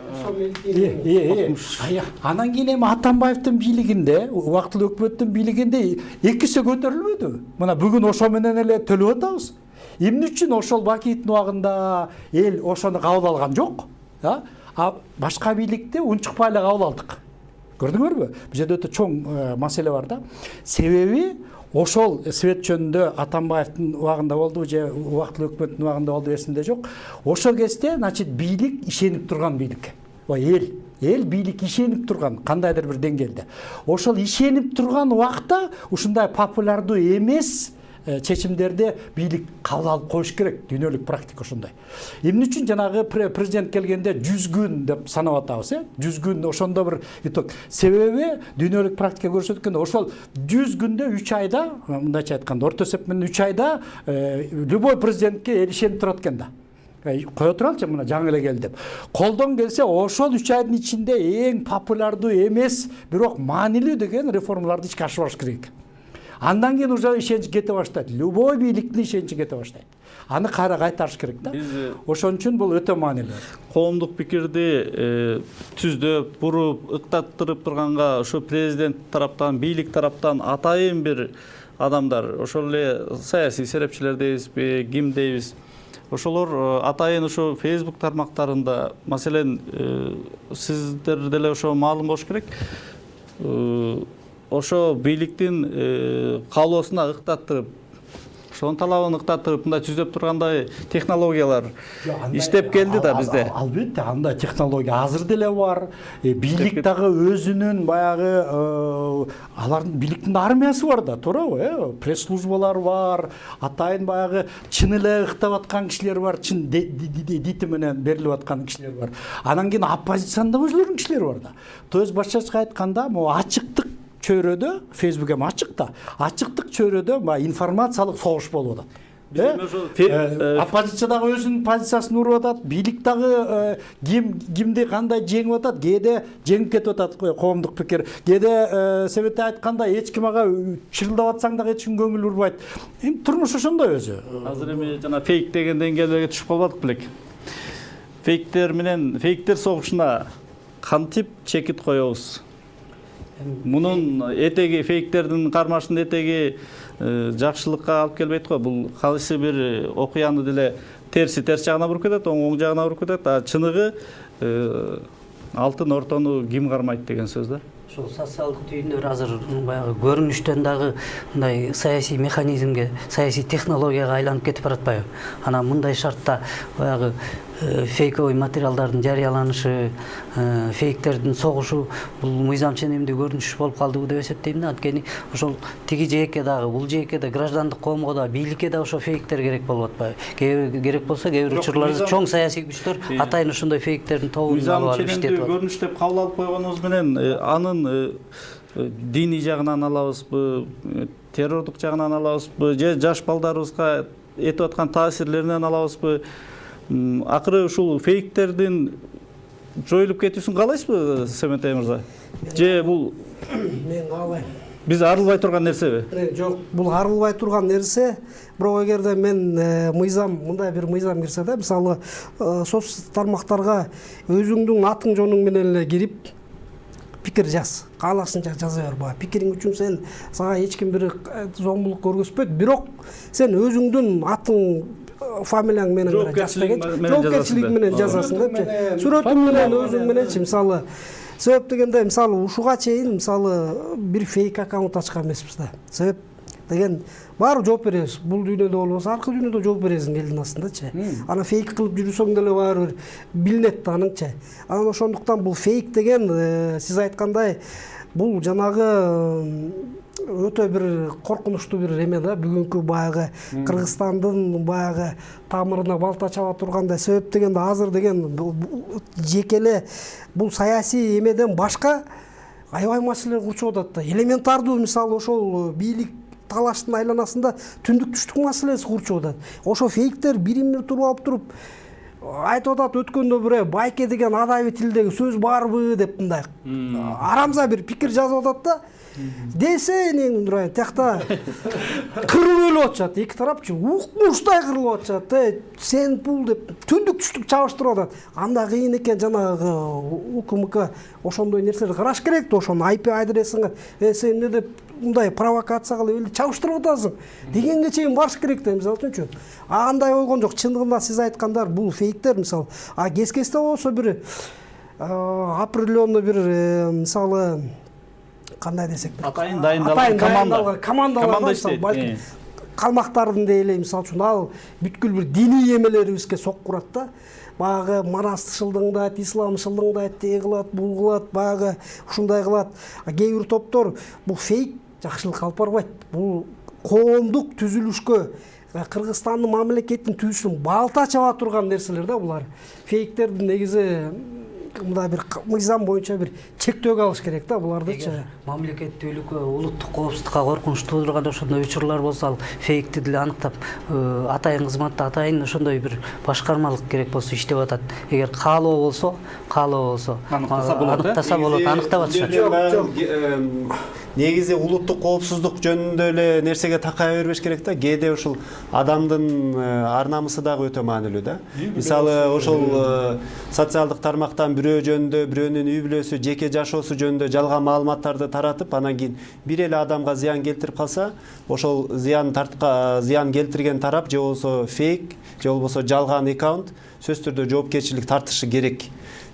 B: Анан кийин эми Атамбаевдин бийлигинде, убактылуу өкмөттүн бийлигинде 2 эсе көтөрүлбөдү. Мына бүгүн ошо менен эле төлөп атабыз. Эмне үчүн ошол Бакиевдин убагында эл ошону кабыл алган жок? А башка бийликте унчукпай эле кабыл алдык. Көрдүңөрбү? Бул жерде өтө чоң маселе бар да. Себеби ошол свет жөнүндө Атамбаевдин убагында болду же убактылуу өкмөттүн убагында болду, эсимде жок. Ошол кезде, значит, бийлик ишенип турган бийлик. Эл бийлик ишенип турган кандайдыр бир деңгээлде. Ошол ишенип турган убакта ушундай популярдуу эмес чечимдерди бийлик кабыл алып коюш керек. Дүйнөлүк практика ошондой. Эмне үчүн жанагы президент келгенде 100 күн деп санап атабыз, 100 күн ошондо бир итог. Себеби дүйнөлүк практика көрсөткөн ошол 100 күндө 3 айда, мындайча айтканда, орто эсеп менен 3 айда любой президентке эл ишенип турат экен да. Кое туралчы, мына жаңы эле келди деп. Колдон келсе, ошол 3 айдын ичинде эң популярдуу эмес, бирок маанилүү деген реформаларды ишке ашырыш керек. Андан кийин уже ишенич кете баштайт. Любой бийликтин ишеничи кете баштайт. Аны кайра кайтарыш керек да. Ошон үчүн бул өтө маанилүү.
A: Коомдук пикирди түздөп, буруп, ыктаттырып турганга ошо президент тараптан, бийлик тараптан атайын бир адамдар, ошол эле саясий серепчилер дейбизби, ким дейбиз. Ошолор атайын ошо Facebook тармактарында, маселен, сиздер деле ошо маалым болуш керек. Ошо бийликтин каалоосуна ыктаттырып, ошонун талабын ыктаттырып, мындай түздөп тургандай технологиялар иштеп келди да бизде.
B: Албетте, андай технология азыр деле бар. Бийлик дагы өзүнүн баягы алардын бийликтин армиясы бар да, туурабы? Пресс-службалар бар, атайын баягы чын эле ыктап аткан кишилер бар, чын дити менен берилип аткан кишилер бар. Анан кийин оппозициянын да өзлөрүнүн кишилери бар да. То есть башкача айтканда, могу ачыктык чөйрөдө, Facebook эми ачык да. Ачыктык чөйрөдө информациялык согуш болуп атат. Оппозиция дагы өзүнүн позициясын уруп атат, бийлик дагы кимди кандай жеңип атат, кээде жеңип кетип атат коомдук пикир. Кээде себетте айтканда эч ким ага чырылдап атсаң дагы эч ким көңүл бурбайт. Эми турмуш ошондой өзү.
A: Азыр эми жана фейк деген деңгээлге түшүп калбадык белек. Фейктер согушуна кантип чекит коебуз? Мунун этеги, фейктердин кармашынын этеги жакшылыкка алып келбейт го. Бул кайсы бир окуяны деле терс жагына буруп кетет, оң жагына буруп кетет. А чыныгы алтын ортону ким кармайт деген сөз да.
D: Ошол социалдык түйүндөр азыр баягы көрүнүштөн дагы мындай саясий механизмге, саясий технологияга айланып кетип баратпайбы? Анан мындай шартта баягы фейковый материалдардын жарыяланышы, фейктердин согушу бул мыйзам ченемдүү көрүнүш болуп калдыбы деп эсептейм да. Анткени ошол тиги жээкке дагы, бул жээкке да, граждандык коомго да, бийликке да ошо фейктер керек болуп атпайбы? Керек болсо, кээ бир учурларда чоң саясий күчтөр атайын ошондой фейктердин тобун алып иштетип атат.
A: Мыйзам ченемдүү көрүнүш деп кабыл алып койгонубуз менен анын диний жагынан алабызбы, террордук жагынан алабызбы, же жаш балдарыбызга этип аткан таасирлеринен алабызбы? Акыры ушул фейктердин жоюлуп кетүүсүн каалайсызбы, Семетей мырза? Же бул
E: мен каалайм.
A: Биз арылбай турган нерсеби?
E: Жок, бул арылбай турган нерсе. Бирок эгерде мен мындай бир мыйзам кирсе да, мисалы соц тармактарга өзүңдүн атың жонуң менен эле кирип пикир жаз. Каалашынча жаза бер. Баа пикириң үчүн сага эч ким бир зомбулук көргөзбөйт. Бирок сен өзүңдүн атың, фамилияң менен жоопкерчилик менен жазасың депчи. Сүрөтүң менен өзүң мененчи, мисалы себеп дегенде, мисалы ушуга чейин мисалы бир фейк аккаунт ачкан эмеспиз да. Себеп деген баары жооп беребиз. Бул дүйнөдө болбосо аркы дүйнөдө жооп бересиң элдин астындачы. Ана фейк кылып жүрсөң деле баары бир билинет да аныңчы. Анан ошондуктан бул фейк деген сиз айткандай бул жанагы өтө бир коркунучтуу бир эме да. Бүгүнкү баягы Кыргызстандын баягы тамырына балта чаба тургандай. Себеп дегенде азыр деген жекеле бул саясий эмеден башка аябай маселелер курчуп атат да. Элементардуу мисалы ошол бийлик талаштын айланасында түндүк түштүк маселеси курчуп атат. Ошо фейктер бирин-бир туруп туруп айтып атат, өткөндө бир байке деген адабий тилдеги сөз барбы деп мындай арамза бир пикир жазып атат да. Десе эне турайын, тиякта кырылып өлүп атышат, эки тарапчы укмуштай кырылып атышат. Сен бул деп түндүк түштүк чабыштырып атат. Анда кыйын экен жанагы УКМК ошондой нерселерди караш керек да, ошонун IP адресиңе сен эмне деп мындай провокация кылып элди чабыштырып атасың дегенге чейин барыш керек да, мисалы үчүн. Андай болгон жок. Чындыгында сиз айткандар бул фейктер, мисалы. Кез-кезде болсо бир определенный бир мисалы кандай десек,
A: атайын дайындалган
E: командалар иштейт. Балким калмактардын дейле, мисалы үчүн ал бүткүл бир диний эмелерибизге сокку урат да. Баягы манастышылдыңдайт, исламшылдыңдайт, тиги кылат, бул кылат, баягы ушундай кылат. Кээ бир топтор бул фейк жакшылык алып барбайт. Бул коомдук түзүлүшкө, Кыргызстандын мамлекеттин түзүлүшүн балта чаба турган нерселер да булар. Фейктердин негизи мындай бир мыйзам боюнча бир чектөөгө алыш керек да булардычы.
D: Мамлекеттүүлүккө, улуттук коопсуздукка коркунуч туудурган ошондой учурлар болсо, ал фейкти деле аныктап, атайын кызматта атайын ошондой бир башкармалык керек болсо иштеп атат. Эгер каалоо болсо, аныктаса болот, аныктап атышат.
C: негизи улуттук коопсуздук жөнүндө эле нерсеге такая бербеш керек да. Кээде ушул адамдын ар намысы дагы өтө маанилүү да. Мисалы ошол социалдык тармактан бирөө жөнүндө, бирөөнүн үй бүлөсү, жеке жашоосу жөнүндө жалган маалыматтарды таратып, анан кийин бир эле адамга зыян келтирип калса, ошол зыян келтирген тарап же болбосо фейк, же болбосо жалган аккаунт сөзсүз түрдө жоопкерчилик тартышы керек.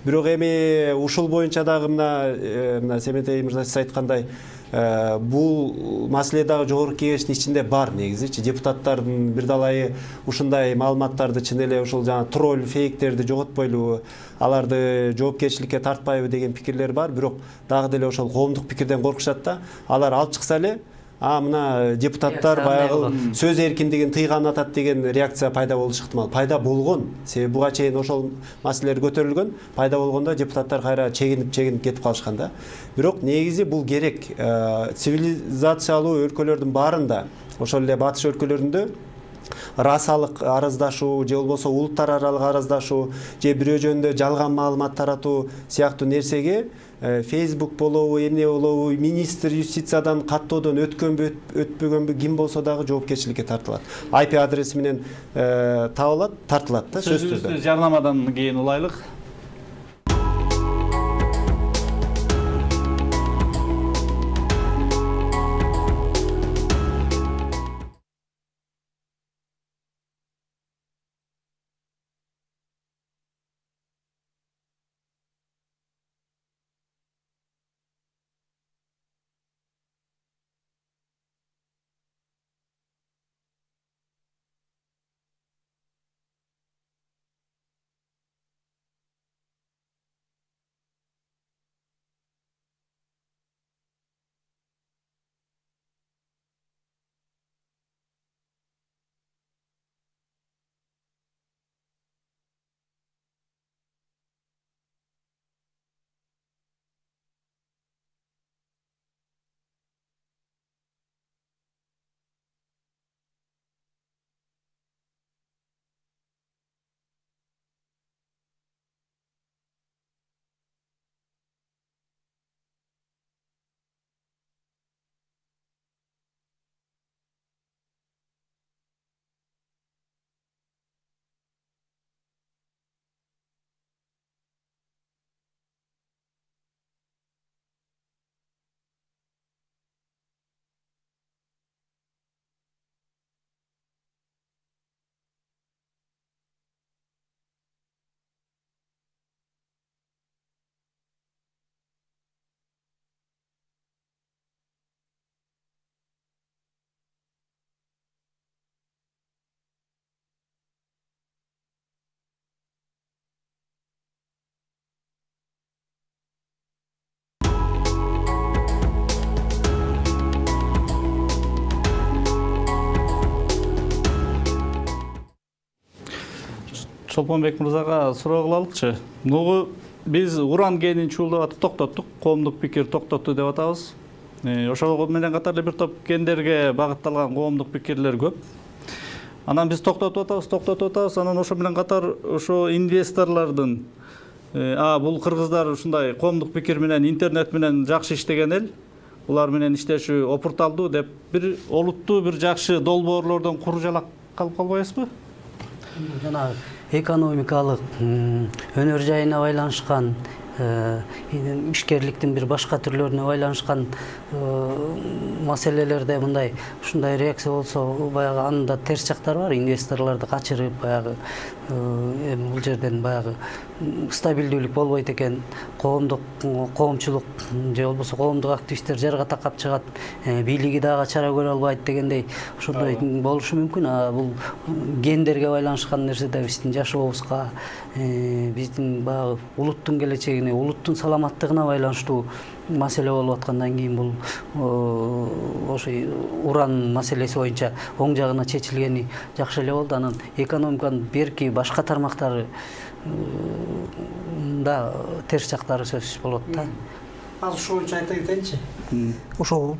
C: Бирок эми ушул боюнча дагы мына Семетей мырза сиз айткандай, бул маселе дагы жогорку кеңештин ичинде бар негизичи. Депутаттардын бир далайы ушундай маалыматтарды чын эле ушул жана тролль, фейктерди жоготпойлубу, аларды жоопкерчиликке тартпайбы деген пикирлер бар. Бирок дагы деле ошол коомдук пикирден коркушат да. Алар алып чыкса эле мына депутаттар баягы сөз эркиндигин тыйган атат деген реакция пайда болушу ыктымал. Пайда болгон. Себеби буга чейин ошол маселелер көтөрүлгөн. Пайда болгондо депутаттар кайра чегинип кетип калышкан да. Бирок негизи бул керек. Цивилизациялуу өлкөлөрдүн баарында, ошол эле батыш өлкөлөрүндө расалык араздашуу же болбосо улуттар аралык араздашуу же бирөө жөнүндө жалган маалымат таратуу сыяктуу нерсеге Facebook болобу, эмне болобу, министр юстициядан каттоодон өткөнбү, өтпөгөнбү ким болсо дагы жоопкерчиликке тартылат. IP адреси менен табылат, тартылат да сөзсүз түрдө.
A: Жарнамадан кийин улайлык. Чолпонбек мырзага суроо кылалыкчы. Нугу биз уран кенин чуулдап токтоттук, коомдук пикир токтотту деп атабыз. Ошого менен катар эле бир топ кендерге багытталган коомдук пикирлер көп. Анан биз токтотуп атабыз. Анан ошо менен катар ошо инвесторлордун бул кыргыздар ушундай коомдук пикир менен, интернет менен жакшы иштеген эл, булар менен иштешүү опурталдуу деп бир олуттуу бир жакшы долбоорлордон куржалак калып калбайбызбы?
D: Жанагы экономикалык өнөр жайына байланышкан, ишкерликтин бир башка түрлөрүнө байланышкан маселелерде мындай ушундай реакция болсо, баягы анын да терс жактары бар. Инвесторлорду качырып, баягы бул жерден баягы стабилдүүлүк болбойт экен, коомчулук же болбосо коомдук активисттер жарга такап чыгат, бийлиги дагы чара көрө албайт дегендей ошондой болушу мүмкүн. Бул гендерге байланышкан нерсе да биздин жашообузга, биздин баягы улуттун келечегине, улуттун саламаттыгына байланыштуу маселе болуп аткандан кийин бул ошо уран маселеси боюнча оң жагына чечилгени жакшы эле болду. Анан экономиканын берки башка тармактары да терс жактары сөзсүз болот да.
E: Азыр ошо боюнча айта кетейинчи. Ошол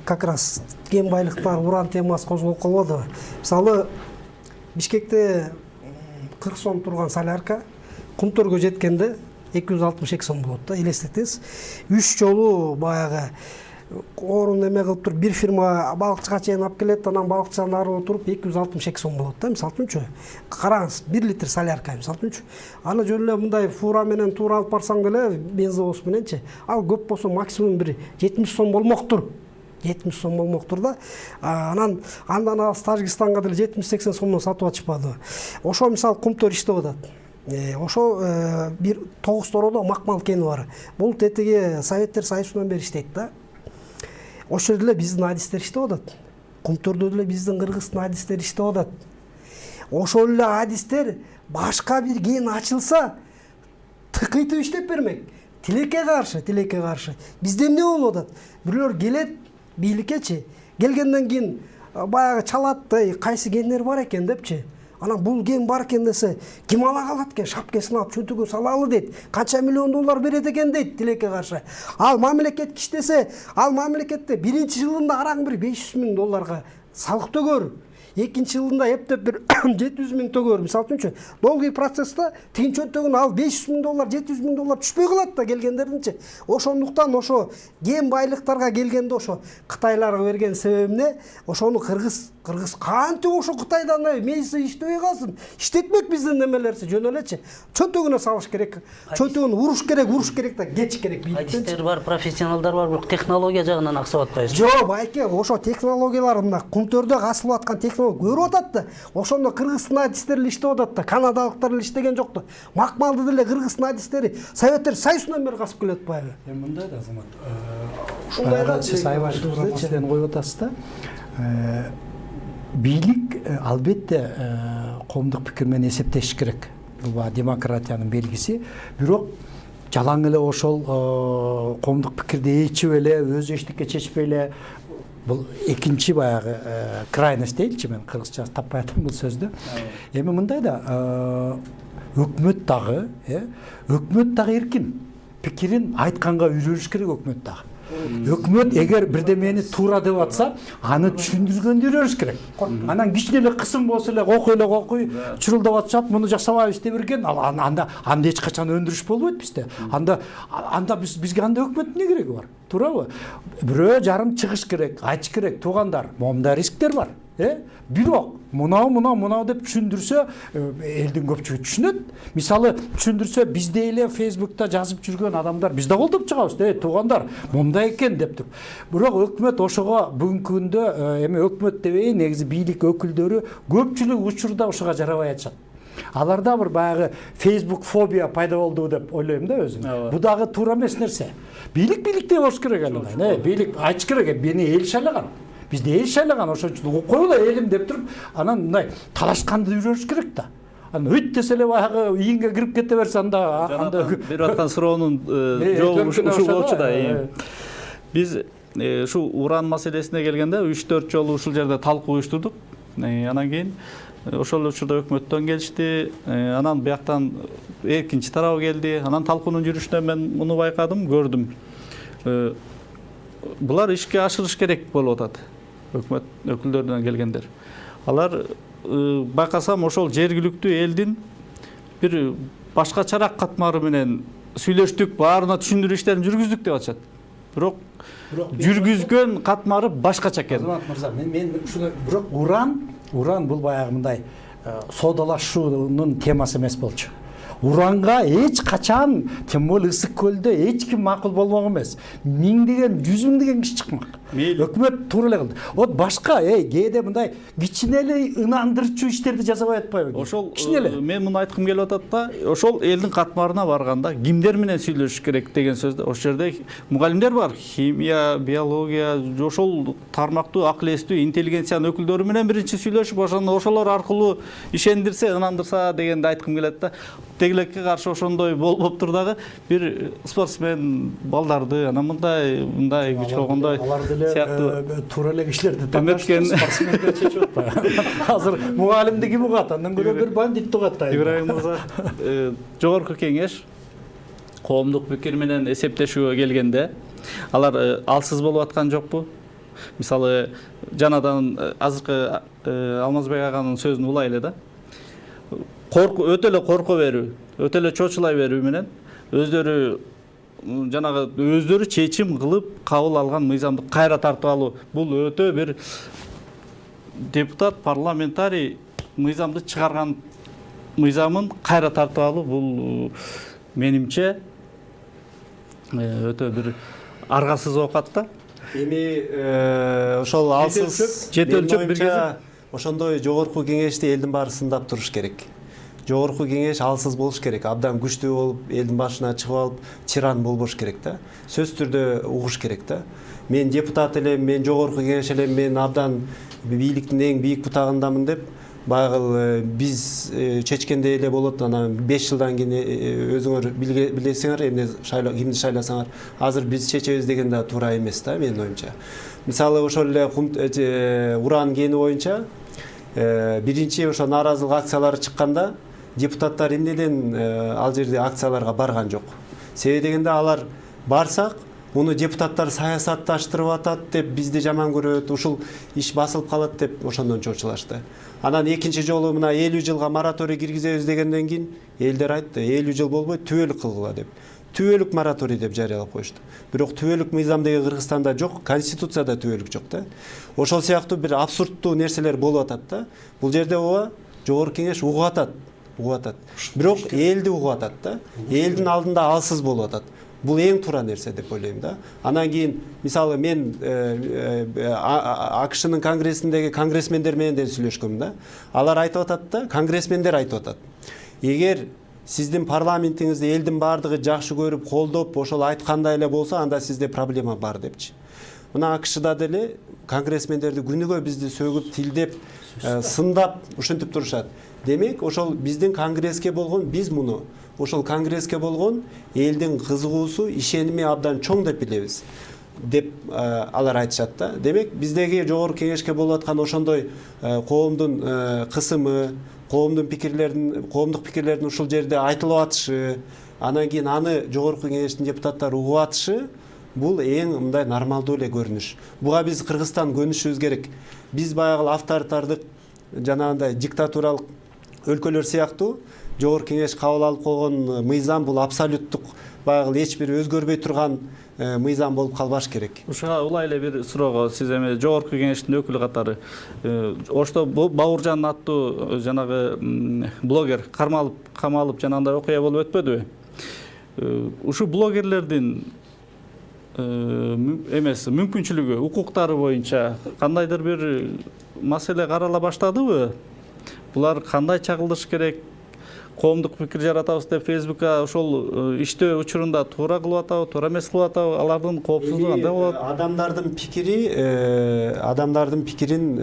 E: как раз кен байлыктар, уран темасы козголуп калбады. Мисалы Бишкекте 40 сом турган солярка Кумтөргө жеткенде 262 сом болот да, элестетиңиз. 3 жолу баягы орун эме кылып туруп бир фирма балыкчыга чейин алып келет, анан балыкчанын арып отуруп 262 сом болот да, мисалы үчүнчү. Караңыз, 1 литр солярка мисалы үчүнчү. Аны жөн эле мындай фура менен туура алып барсаң деле бензовоз мененчи, ал көп болсо максимум бир 70 сом болмоктур. 70 сом болмоктур да. Анан ал Тажикстанга деле 70-80 сомдон сатып атышпады. Ошо мисалы кумтор иштеп атат. Ошо бир Тогуз-Тородо Макмал кени бар. Бул тетиги Советтер Союзунан бери иштейт да. Ошол жерде эле биздин адистер иштеп атат. Кумтордо деле биздин кыргыздын адистери иштеп атат. Ошол эле адистер башка бир кен ачылса тыкыйтып иштеп бермек. Тилекке каршы. Бизде эмне болуп атат? Бирөөлөр келет бийликкечи. Келгенден кийин баягы чалат, кайсы кендер бар экен депчи. Анан бул кен бар экен десе, ким ала калат экен? Шапкасын алып чөнтөгө салалы дейт. Канча миллион доллар берет экен дейт тилекке каршы. Ал мамлекет иштесе, ал мамлекетте биринчи жылында араң бир 500 миң долларга салык төгөр. Экинчи жылында эптеп бир 700 миң төгөр. Мисалы үчүнчү, долгий процессте тигин чөнтөгүн ал 500 миң доллар, 700 миң доллар түшпөй калат да келгендердинчи. Ошондуктан ошо кен байлыктарга келгенде ошо Кытайларга берген себебине ошону кыргыз кантип ошо Кытайдан мейиси иштебей калсын. Иштетмек биздин немелерси жөн элечи. Чөнтөгүнө салыш керек. Чөнтөгүн уруш керек да кеч керек.
D: Адистер бар, профессионалдар бар, бирок технология жагынан аксап атпайбы?
E: Жок, байке, ошо технологиялар мына кумтөрдө асылып аткан технология көрүп атат да. Ошондо кыргыздын адистери эле иштеп атат да. Канадалыктар эле иштеген жок да. Макмалды деле кыргыздын адистери Советтер Союзунан бери касып келет атпайбы?
B: Мындай да Азамат. Ушундайга сиз аябай туура маселени коюп атасыз да. Бийлик албетте коомдук пикир менен эсептешиш керек. Бул демократиянын белгиси. Бирок жалаң эле ошол коомдук пикирди ичип эле өзү эчтеке чечпей эле бул экинчи баягы крайность дейчи, мен кыргызча таппай атам бул сөздү. Эми мындай да өкмөт дагы эркин пикирин айтканга үйрөнүш керек өкмөт дагы. Өкмөт эгер бирдемени туура деп атса, аны түшүндүргөндү үйрөнүш керек. Анан кичине эле кысым болсо эле кокуй чурулдап атышат, муну жасабайбыз деп берген, анда эч качан өндүрүш болбойт бизде. Анда бизге анда өкмөттүн эмне кереги бар? Туурабы? Бирөө жарым чыгыш керек, айтыш керек, туугандар, момундай рисктер бар. Бирок мынау деп түшүндүрсө элдин көпчүлүгү түшүнөт. Мисалы түшүндүрсө бизде эле Facebook'та жазып жүргөн адамдар биз да колдоп чыгабыз. Туугандар, момундай экен деп туруп. Бирок өкмөт ошого бүгүнкү күндө эми өкмөт дебей, негизи бийлик өкүлдөрү көпчүлүк учурда ошого жарабай атышат. Аларда бир баягы Facebook фобия пайда болду деп ойлойм да өзүм. Бу дагы туура эмес нерсе. Бийлик дей болуш керек эле. Бийлик айтыш керек, мени эл шайлаган. Бизде эл шайлаган, ошон үчүн койгула элим деп туруп, анан мындай талашканды үйрөнүш керек да. Анан өйт десе эле баягы ийинге кирип кете берсе анда
A: берип аткан суроонун жообу ушул болчу да. Биз ушу уран маселесине келгенде 3-4 жолу ушул жерде талкуу уюштурдук. Анан кийин ошол учурда өкмөттөн келишти, анан бияктан экинчи тарабы келди. Анан талкуунун жүрүшүнөн мен муну байкадым, көрдүм. Булар ишке ашырыш керек болуп атат. Өкмөт өкүлдөрүнөн келгендер. Алар байкасам ошол жергиликтүү элдин бир башкачараак катмары менен сүйлөштүк, баарына түшүндүрүү иштерин жүргүздүк деп атышат. Бирок жүргүзгөн катмары башкача экен.
B: Азамат мырза, мен ушуну бирок уран бул баягы мындай соодалашуунун темасы эмес болчу. Уранга эч качан, тем более ысык көлдө эч ким макул болмок эмес. Миңдеген, 100 миңдеген киши чыкмак. Өкмөт туура эле кылды. Вот башка кээде мындай кичине эле ынандырчу иштерди жасабай атпайбы?
A: Ошол мен муну айткым келип атат да, ошол элдин катмарына барганда кимдер менен сүйлөшүш керек деген сөздө. Ошол жерде мугалимдер бар, химия, биология, ошол тармактуу, акыл эстүү, интеллигенциянын өкүлдөрү менен биринчи сүйлөшүп, ошолор аркылуу ишендирсе, ынандырса дегенди айткым келет да. Тегилекке каршы ошондой болуптур дагы бир спортсмен балдарды анан мындай күч болгондой сыяктуу
B: туура эле кишилерди тандашып спортсмендер чечип атпайбы? Азыр мугалимди ким угат? Андан көрө бир бандит угат да.
A: Ибраим мырза, жогорку кеңеш коомдук пикир менен эсептешүүгө келгенде алар алсыз болуп аткан жокпу? Мисалы, жанадан азыркы Алмазбек аганын сөзүн улайлы да. Өтө эле корко берүү, өтө эле чочулай берүү менен өздөрү жанагы өздөрү чечим кылып кабыл алган мыйзамды кайра тартып алуу. Бул өтө бир депутат, парламентарий мыйзамды чыгарган мыйзамын кайра тартып алуу, бул менимче өтө бир аргасыз оокат да.
C: Эми ошол алсыз
A: Жет өлчөп бир
C: боюнча ошондой жогорку кеңешти элдин баары сындап туруш керек. Жогорку кеңеш алсыз болуш керек, абдан күчтүү болуп, элдин башына чыгып алып, тиран болбош керек да. Сөзсүз түрдө угуш керек да. Мен депутат элем, мен жогорку кеңеш элем, мен абдан бийликтин эң бийик бутагындамын деп баягы биз чечкендей эле болот. Анан 5 жылдан кийин өзүңөр билесиңер, эмне кимди шайласаңар, азыр биз чечебиз деген да туура эмес да менин оюмча. Мисалы ошол эле уран кени боюнча биринчи ошо нааразылык акциялары чыкканда депутаттар эмнеден ал жерде акцияларга барган жок. Себеби дегенде алар барсак муну депутаттар саясатташтырып атат деп бизди жаман көрөт, ушул иш басылып калат деп ошондон чочулашты. Анан экинчи жолу мына 50 жылга мораторий киргизебиз дегенден кийин элдер айтты, 50 жыл болбойт, түбөлүк кылгыла деп. Түбөлүк мораторий деп жарыялап коюшту. Бирок түбөлүк мыйзам деген Кыргызстанда жок, конституцияда түбөлүк жок да. Ошол сыяктуу бир абсурдтуу нерселер болуп атат да. Бул жерде ооба жогорку кеңеш угуп атат. Бирок элди угуп атат да. Элдин алдында алсыз болуп атат. Бул эң туура нерсе деп ойлойм да. Анан кийин мисалы мен АКШнын конгрессиндеги конгрессмендер менен да сүйлөшкөм да. Алар айтып атат да, конгрессмендер айтып атат. Эгер сиздин парламентиңизди элдин баардыгы жакшы көрүп, колдоп, ошол айткандай эле болсо, анда сизде проблема бар депчи. Мына АКШда деле конгрессмендерди күнүгө бизди сөгүп, тилдеп, сындап, ушинтип турушат. Демек, ошол биздин конгресске болгон, биз муну ошол конгресске болгон элдин кызыгуусу, ишеними абдан чоң деп билебиз деп алар айтышат да. Демек, биздеги жогорку кеңешке болуп аткан ошондой коомдун кысымы, коомдук пикирлердин ушул жерде айтылып атышы, анан кийин аны жогорку кеңештин депутаттары угуп атышы, бул эң мындай нормалдуу эле көрүнүш. Буга биз Кыргызстан көнүшүбүз керек. Биз баягы авторитардык, жанагындай диктатуралык өлкөлөр сыяктуу жогорку кеңеш кабыл алып койгон мыйзам бул абсолюттук баягы эч бир өзгөрбөй турган мыйзам болуп калбаш керек.
A: Ушуга улай эле бир суроого, сиз эми жогорку кеңештин өкүлү катары ошто Бауыржан аттуу жанагы блогер камалып жанагындай окуя болуп өтпөдүбү? Ушу блогерлердин эмес мүмкүнчүлүгү, укуктары боюнча кандайдыр бир маселе карала баштадыбы? Булар кандай чагылдыш керек? Коомдук пикир жаратабыз деп Фейсбукка ошол иштөө учурунда туура кылып атабы, туура эмес кылып атабы? Алардын коопсуздугу кандай болот?
C: Адамдардын пикирин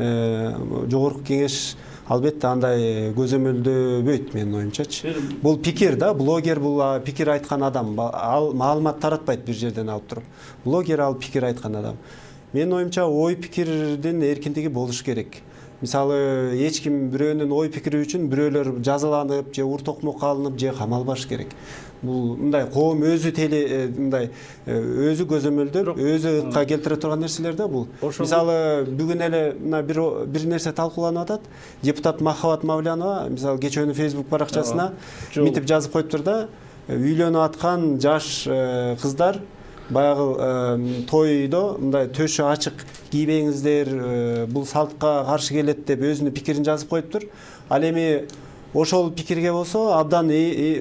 C: жогорку кеңеш албетте андай көзөмөлдөбөйт менин оюмчачы. Бул пикир да, блогер бул пикир айткан адам, ал маалымат таратпайт бир жерден алып туруп. Блогер ал пикир айткан адам. Менин оюмча ой пикирдин эркиндиги болуш керек. Мисалы, эч ким бирөөнүн ой пикири үчүн бирөөлөр жазаланып, же ур токмокко алынып, же камалбаш керек. Бул мындай коом өзү мындай өзү көзөмөлдөп, өзү ыкка келтире турган нерселер да бул. Мисалы, бүгүн эле мына бир нерсе талкууланып атат. Депутат Махабат Мавлянова, мисалы, кечөөнү Facebook баракчасына мынтип жазып коюптур да, үйлөнүп аткан жаш кыздар баягы тойдо мындай төшү ачык кийбеңиздер, бул салтка каршы келет деп өзүнүн пикирин жазып коюптур. Ал эми ошол пикирге болсо абдан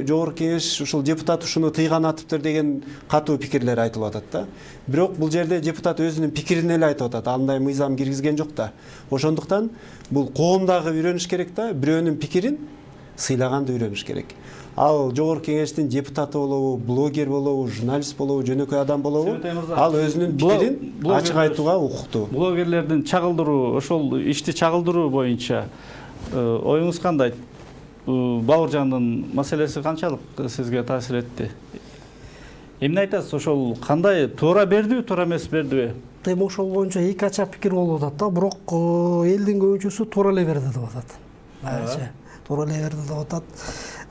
C: жогорку кеңеш ушул депутат ушуну тыйган атыптыр деген катуу пикирлер айтылып атат да. Бирок бул жерде депутат өзүнүн пикирин эле айтып атат. Андай мыйзам киргизген жок да. Ошондуктан бул коомдагы үйрөнүш керек да, бирөөнүн пикирин сыйлаганды үйрөнүш керек. Ал жогорку кеңештин депутаты болобу, блогер болобу, журналист болобу, жөнөкөй адам болобу, ал өзүнүн пикирин ачык айтууга укуктуу.
A: Блогерлердин чагылдыруу, ошол ишти чагылдыруу боюнча оюңуз кандай? Бауыржандын маселеси канчалык сизге таасир этти? Эмне айтасыз? Ошол кандай, туура бердиби, туура эмес бердиби?
E: Эми ошол боюнча эки ача пикир болуп атат да, бирок элдин көбүнчөсү туура эле берди деп атат. Байырча туура эле берди деп атат.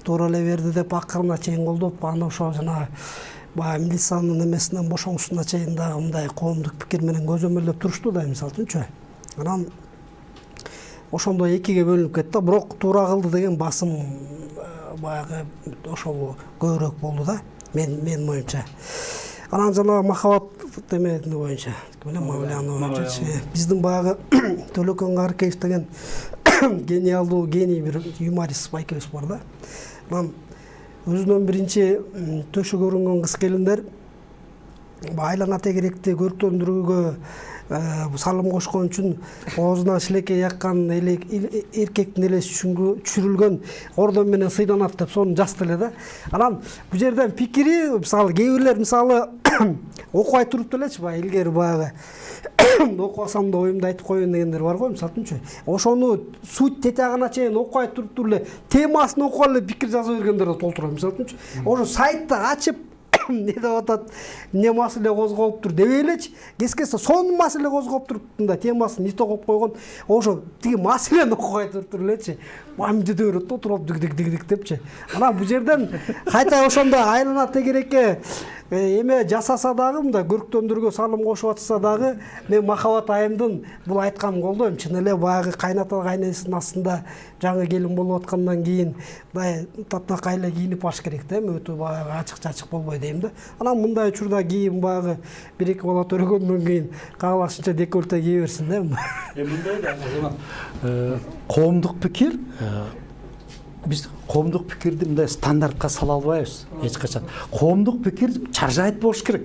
E: Туура эле берди деп акырына чейин колдоп, аны ошо жана баягы милициянын эмесинен бошоңусуна чейин дагы мындай коомдук пикир менен көзөмөлдөп турушту да, мисалы үчүнчү. Анан ошондой экиге бөлүнүп кетти, бирок туура кылды деген басым баягы ошол көбүрөөк болду да. Мен оюмча. Анан жанагы махабат темесин боюнча, Мавлянов боюнча биздин баягы Төлөкөн Каркеев деген гениалдуу гений бир юморист байкебиз бар да. Анан өзүнөн биринчи төшү көрүнгөн кыз келиндер айлана тегеректи көрктөндүрүүгө салым кошкон үчүн оозуна шилекей яккан эркектин элеси түшүрүлгөн ордон менен сыйданат деп сону жазды эле да. Анан бул жерден пикири мисалы кээ бирлер мисалы окубай туруп делечи баягы илгери баягы окубасам да оюмду айтып коеюн дегендер бар го мисалы үчүнчү. Ошону суть детагына чейин окубай туруп эле темасын окуп эле пикир жаза бергендер да толтурат мисалы үчүнчү. Ошо сайтты ачып не деп атат, не маселе козголуптур дебей элечи, кескесе сонун маселе козголуп туруптун да темасын не коюп койгон, ошо тиги маселени окубай туруп элечи, мамди берет да туруп дик депчи. Анан бул жерден кайта ошондо айлана тегерекке эме жасаса дагы, мындай көрктөндүрүүгө салым кошуп атса дагы, мен Махабат айымдын бул айтканын колдойм. Чын эле баягы кайната кайнесинин астында жаңы келин болуп аткандан кийин мындай татнакай эле кийинип баш керек да, өтө баягы ачык болбой дейм да. Анан мындай учурда кийим баягы 1-2 бала төрөгөндөн кийин каалашынча декольте кие берсин да.
B: Мындай да коомдук пикир, биз коомдук пикирди мындай стандартка сала албайбыз эч качан. Коомдук пикир чаржайт болуш керек.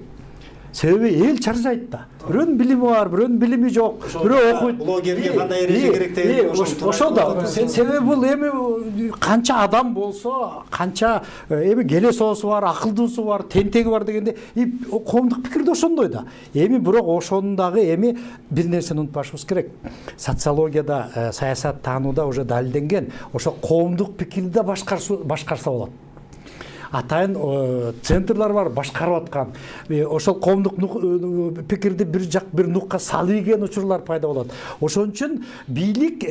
B: Себеби эл чаржайт да. Бирөөнүн билими бар, бирөөнүн билими жок, бирөө окуйт.
C: Блогерге кандай эреже керек деген
B: ошо да. Себеби бул эми канча адам болсо, канча эми келесоосу бар, акылдуусу бар, тентеги бар дегенде, коомдук пикир да ошондой да. Эми бирок ошонун дагы эми бир нерсени унутпашыбыз керек. Социологияда, саясат таанууда уже далилденген, ошо коомдук пикирди да башкарса болот. Атайын центрлар бар башкарып аткан. Ошол коомдук пикирди бир нукка салып ийген учурлар пайда болот. Ошон үчүн бийлик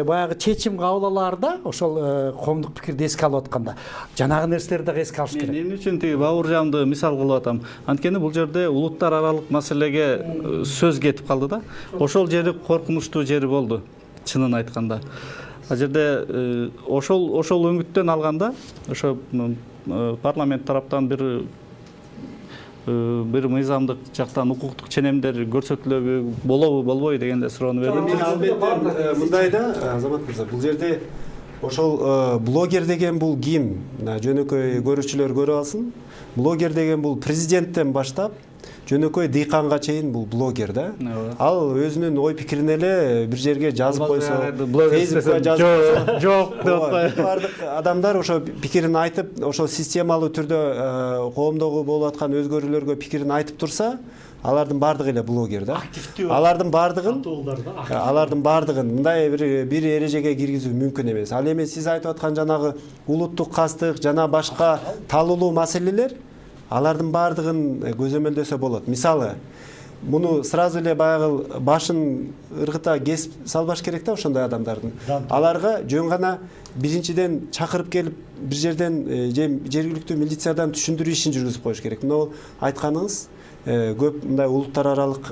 B: баягы чечим кабыл алаарда ошол коомдук пикирди эске алып атканда жанагы нерселерди дагы эске алыш керек.
A: Мен эмне үчүн тиги Бауыржанды мисал кылып атам? Анткени бул жерде улуттар аралык маселеге сөз кетип калды да. Ошол жери коркунучтуу жери болду, чынын айтканда. Ал жерде ошол өңүттөн алганда, ошо парламент тараптан бир мыйзамдык жактан укуктук ченемдер көрсөтүлөбү, болобу, болбойбу дегенде суроону бердим.
C: Мен албетте мындай да, Азамат мырза, бул жерде ошол блогер деген бул ким? Жөнөкөй көрүүчүлөр көрүп алсын. Блогер деген бул президенттен баштап жөнөкөй дыйканга чейин бул блогер да. Ал өзүнүн ой пикирин эле бир жерге жазып койсо, Facebookка жазып койсо, жок деп атпайбы. Бардык адамдар ошо пикирин айтып, ошо системалуу түрдө коомдогу болуп аткан өзгөрүүлөргө пикирин айтып турса, алардын бардыгы эле блогер да. Алардын бардыгын мындай бир эрежеге киргизүү мүмкүн эмес. Ал эми сиз айтып аткан жанагы улуттук кастык жана башка талуулуу маселелер алардын бардыгын көзөмөлдөсө болот. Мисалы, муну сразу эле баягы башын ыргыта кесип салбаш керек да ошондой адамдардын. Аларга жөн гана биринчиден чакырып келип бир жерден жергиликтүү милициядан түшүндүрүү ишин жүргүзүп коюш керек. Мына айтканыңыз көп мындай улуттар аралык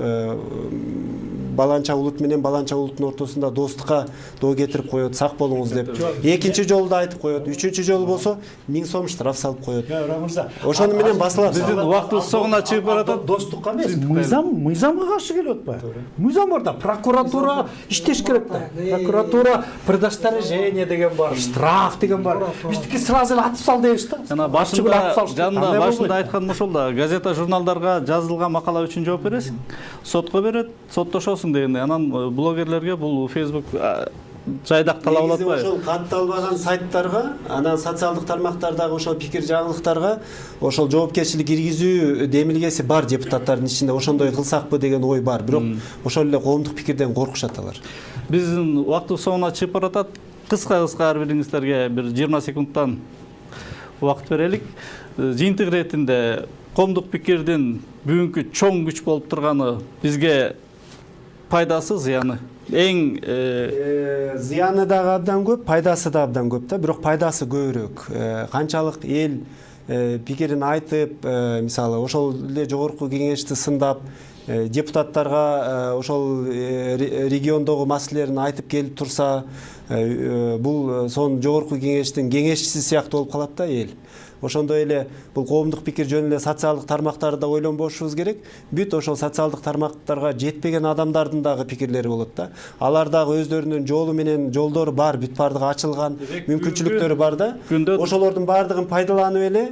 C: баланча улут менен баланча улуттун ортосунда достукка доо кетирип коет, сак болуңуз деп. Экинчи жолу да айтып коет, үчүнчү жолу болсо 1000 сом штраф салып коет. Ошону менен басылат.
A: Биздин убактыбыз соңуна чыгып баратат.
B: Достукка эмес, мыйзамга каршы келип атпайбы? Мыйзам бар да, прокуратура иштеш керек да. Прокуратура предостережение деген бар, штраф деген бар. Биздики сразу эле атып сал дейбиз да.
A: Жана башында айтканым ошол да, газета журналдарга жазылган макала үчүн жооп бересиң, сотко берет, соттошосуң дегенде. Анан блогерлерге бул Facebook жайдак талап алат атпайбы?
C: Ошол катталбаган сайттарга, анан социалдык тармактардагы ошол пикир жаңылыктарга ошол жоопкерчилик киргизүү демилгеси бар депутаттардын ичинде. Ошондой кылсакпы деген ой бар. Бирок ошол эле коомдук пикирден коркушат алар.
A: Биздин убактыбыз соңуна чыгып баратат. Кыска ар бириңиздерге бир 20 секундтан убакыт берелик. Жыйынтык иретинде коомдук пикирдин бүгүнкү чоң күч болуп турганы бизге пайдасы, зыяны? Эң
C: зыяны дагы абдан көп, пайдасы да абдан көп да, бирок пайдасы көбүрөөк. Канчалык эл пикирин айтып, мисалы ошол эле жогорку кеңешти сындап, депутаттарга ошол региондогу маселелерин айтып келип турса, бул сонун жогорку кеңештин кеңешчиси сыяктуу болуп калат да эл. Ошондой эле бул коомдук пикир жөнүндө эле социалдык тармактарды да ойлонбошубуз керек. Бүт ошол социалдык тармактарга жетпеген адамдардын дагы пикирлери болот да. Алар дагы өздөрүнүн жолу менен жолдору бар, бүт бардыгы ачылган, мүмкүнчүлүктөрү бар да. Ошолордун баардыгын пайдаланып эле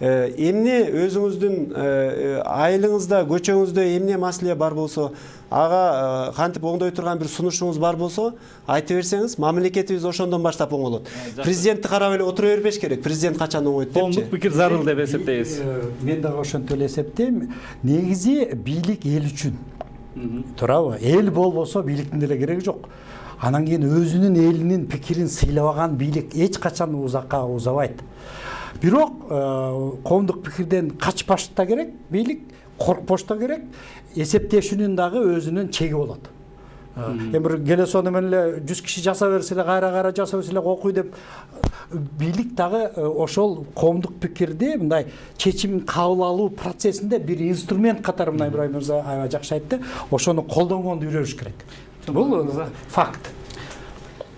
C: эмне өзүңүздүн айылыңызда, көчөңүздө эмне маселе бар болсо, ага кантип оңдой турган бир сунушуңуз бар болсо, айта берсеңиз, мамлекетибиз ошондон баштап оңолот. Президентти карап эле отура бербеш керек. Президент качан оңойт депчи.
A: Коомдук пикир зарыл деп эсептейсиз.
B: Мен дагы ошентип эле эсептейм. Негизи бийлик эл үчүн. Туурабы? Эл болбосо бийликтин деле кереги жок. Анан кийин өзүнүн элинин пикирин сыйлабаган бийлик эч качан узакка узабайт. Бирок коомдук пикирден качпаш да керек, бийлик коркпош да керек, эсептешүүнүн дагы өзүнүн чеги болот. Эми бир келе сону менен эле 100 киши жаса берсе эле кайра жаса берсе эле окуй деп бийлик дагы ошол коомдук пикирди мындай чечим кабыл алуу процессинде бир инструмент катары мына Ибрайым мырза аябай жакшы айтты, ошону колдонгонду үйрөнүш керек. Бул факт.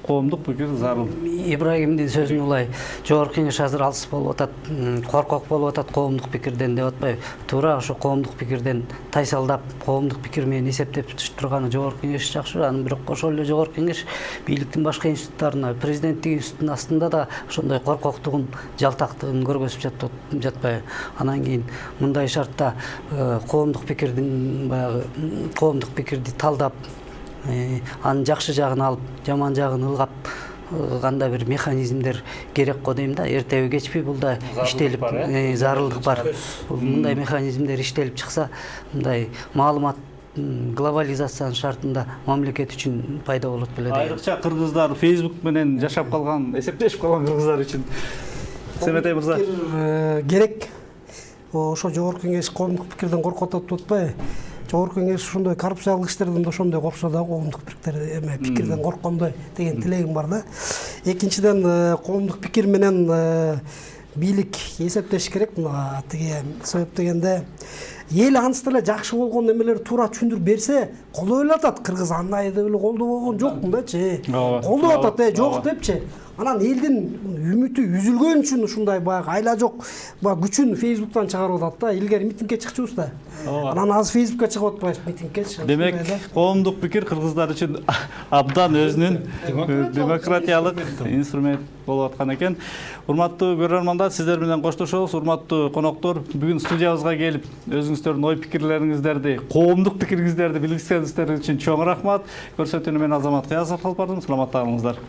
A: Коомдук пикир зарыл.
D: Ибрагимдин сөзүн улай жогорку кеңеш азыр алыс болуп атат, коркок болуп атат коомдук пикирден деп атпайбы. Туура ошо коомдук пикирден тайсалдап, коомдук пикир менен эсептеп турганы жогорку кеңеш жакшы. Анан бирок ошол эле жогорку кеңеш бийликтин башка институттарына, президенттик институттун астында да ошондой коркоктугун, жалтактыгын көргөзүп жатпайбы. Анан кийин мындай шартта коомдук пикирдин баягы коомдук пикирди талдап, анын жакшы жагын алып, жаман жагын ылгап кандай бир механизмдер керек го дейм да. Эртеби кечпи бул да иштелип, зарылдык бар. Мындай механизмдер иштелип чыкса, мындай маалымат глобализациянын шартында мамлекет үчүн пайда болот беле.
A: Айрыкча кыргыздар Facebook менен жашап калган, эсептешип калган кыргыздар үчүн. Семетей мырза.
E: Керек. Ошо жогорку кеңеш коомдук пикирден коркуп атат деп атпайбы? Жогорку кеңеш ошондой коррупциялык иштерден да ошондой корксо да коомдук пикирден корккондой деген тилегим бар да. Экинчиден коомдук пикир менен бийлик эсептеш керек. Мына тиги себеп дегенде эл анысы деле жакшы болгон эмелер туура түшүндүрүп берсе колдой эле атат. Кыргыз андай деп эле колдобогон жок мындайчы. Колдоп атат, жок депчи. Анан элдин үмүтү үзүлгөн үчүн ушундай баягы айла жок күчүн Facebook'тан чыгарып атат да. Илгери митингге чыкчубуз да. Анан азыр Facebook'ка чыгып атпайбыз митингге.
A: Демек, коомдук пикир кыргыздар үчүн абдан өзүнүн демократиялык инструмент болуп аткан экен. Урматтуу көрөрмандар, сиздер менен коштошобуз. Урматтуу коноктор, бүгүн студиябызга келип өзүңүздөрдүн ой пикирлериңиздерди, коомдук пикириңиздерди билгизгениңиздер үчүн чоң рахмат. Көрсөтүүнү мен Азамат Кыязов алып бардым. Саламатта калыңыздар.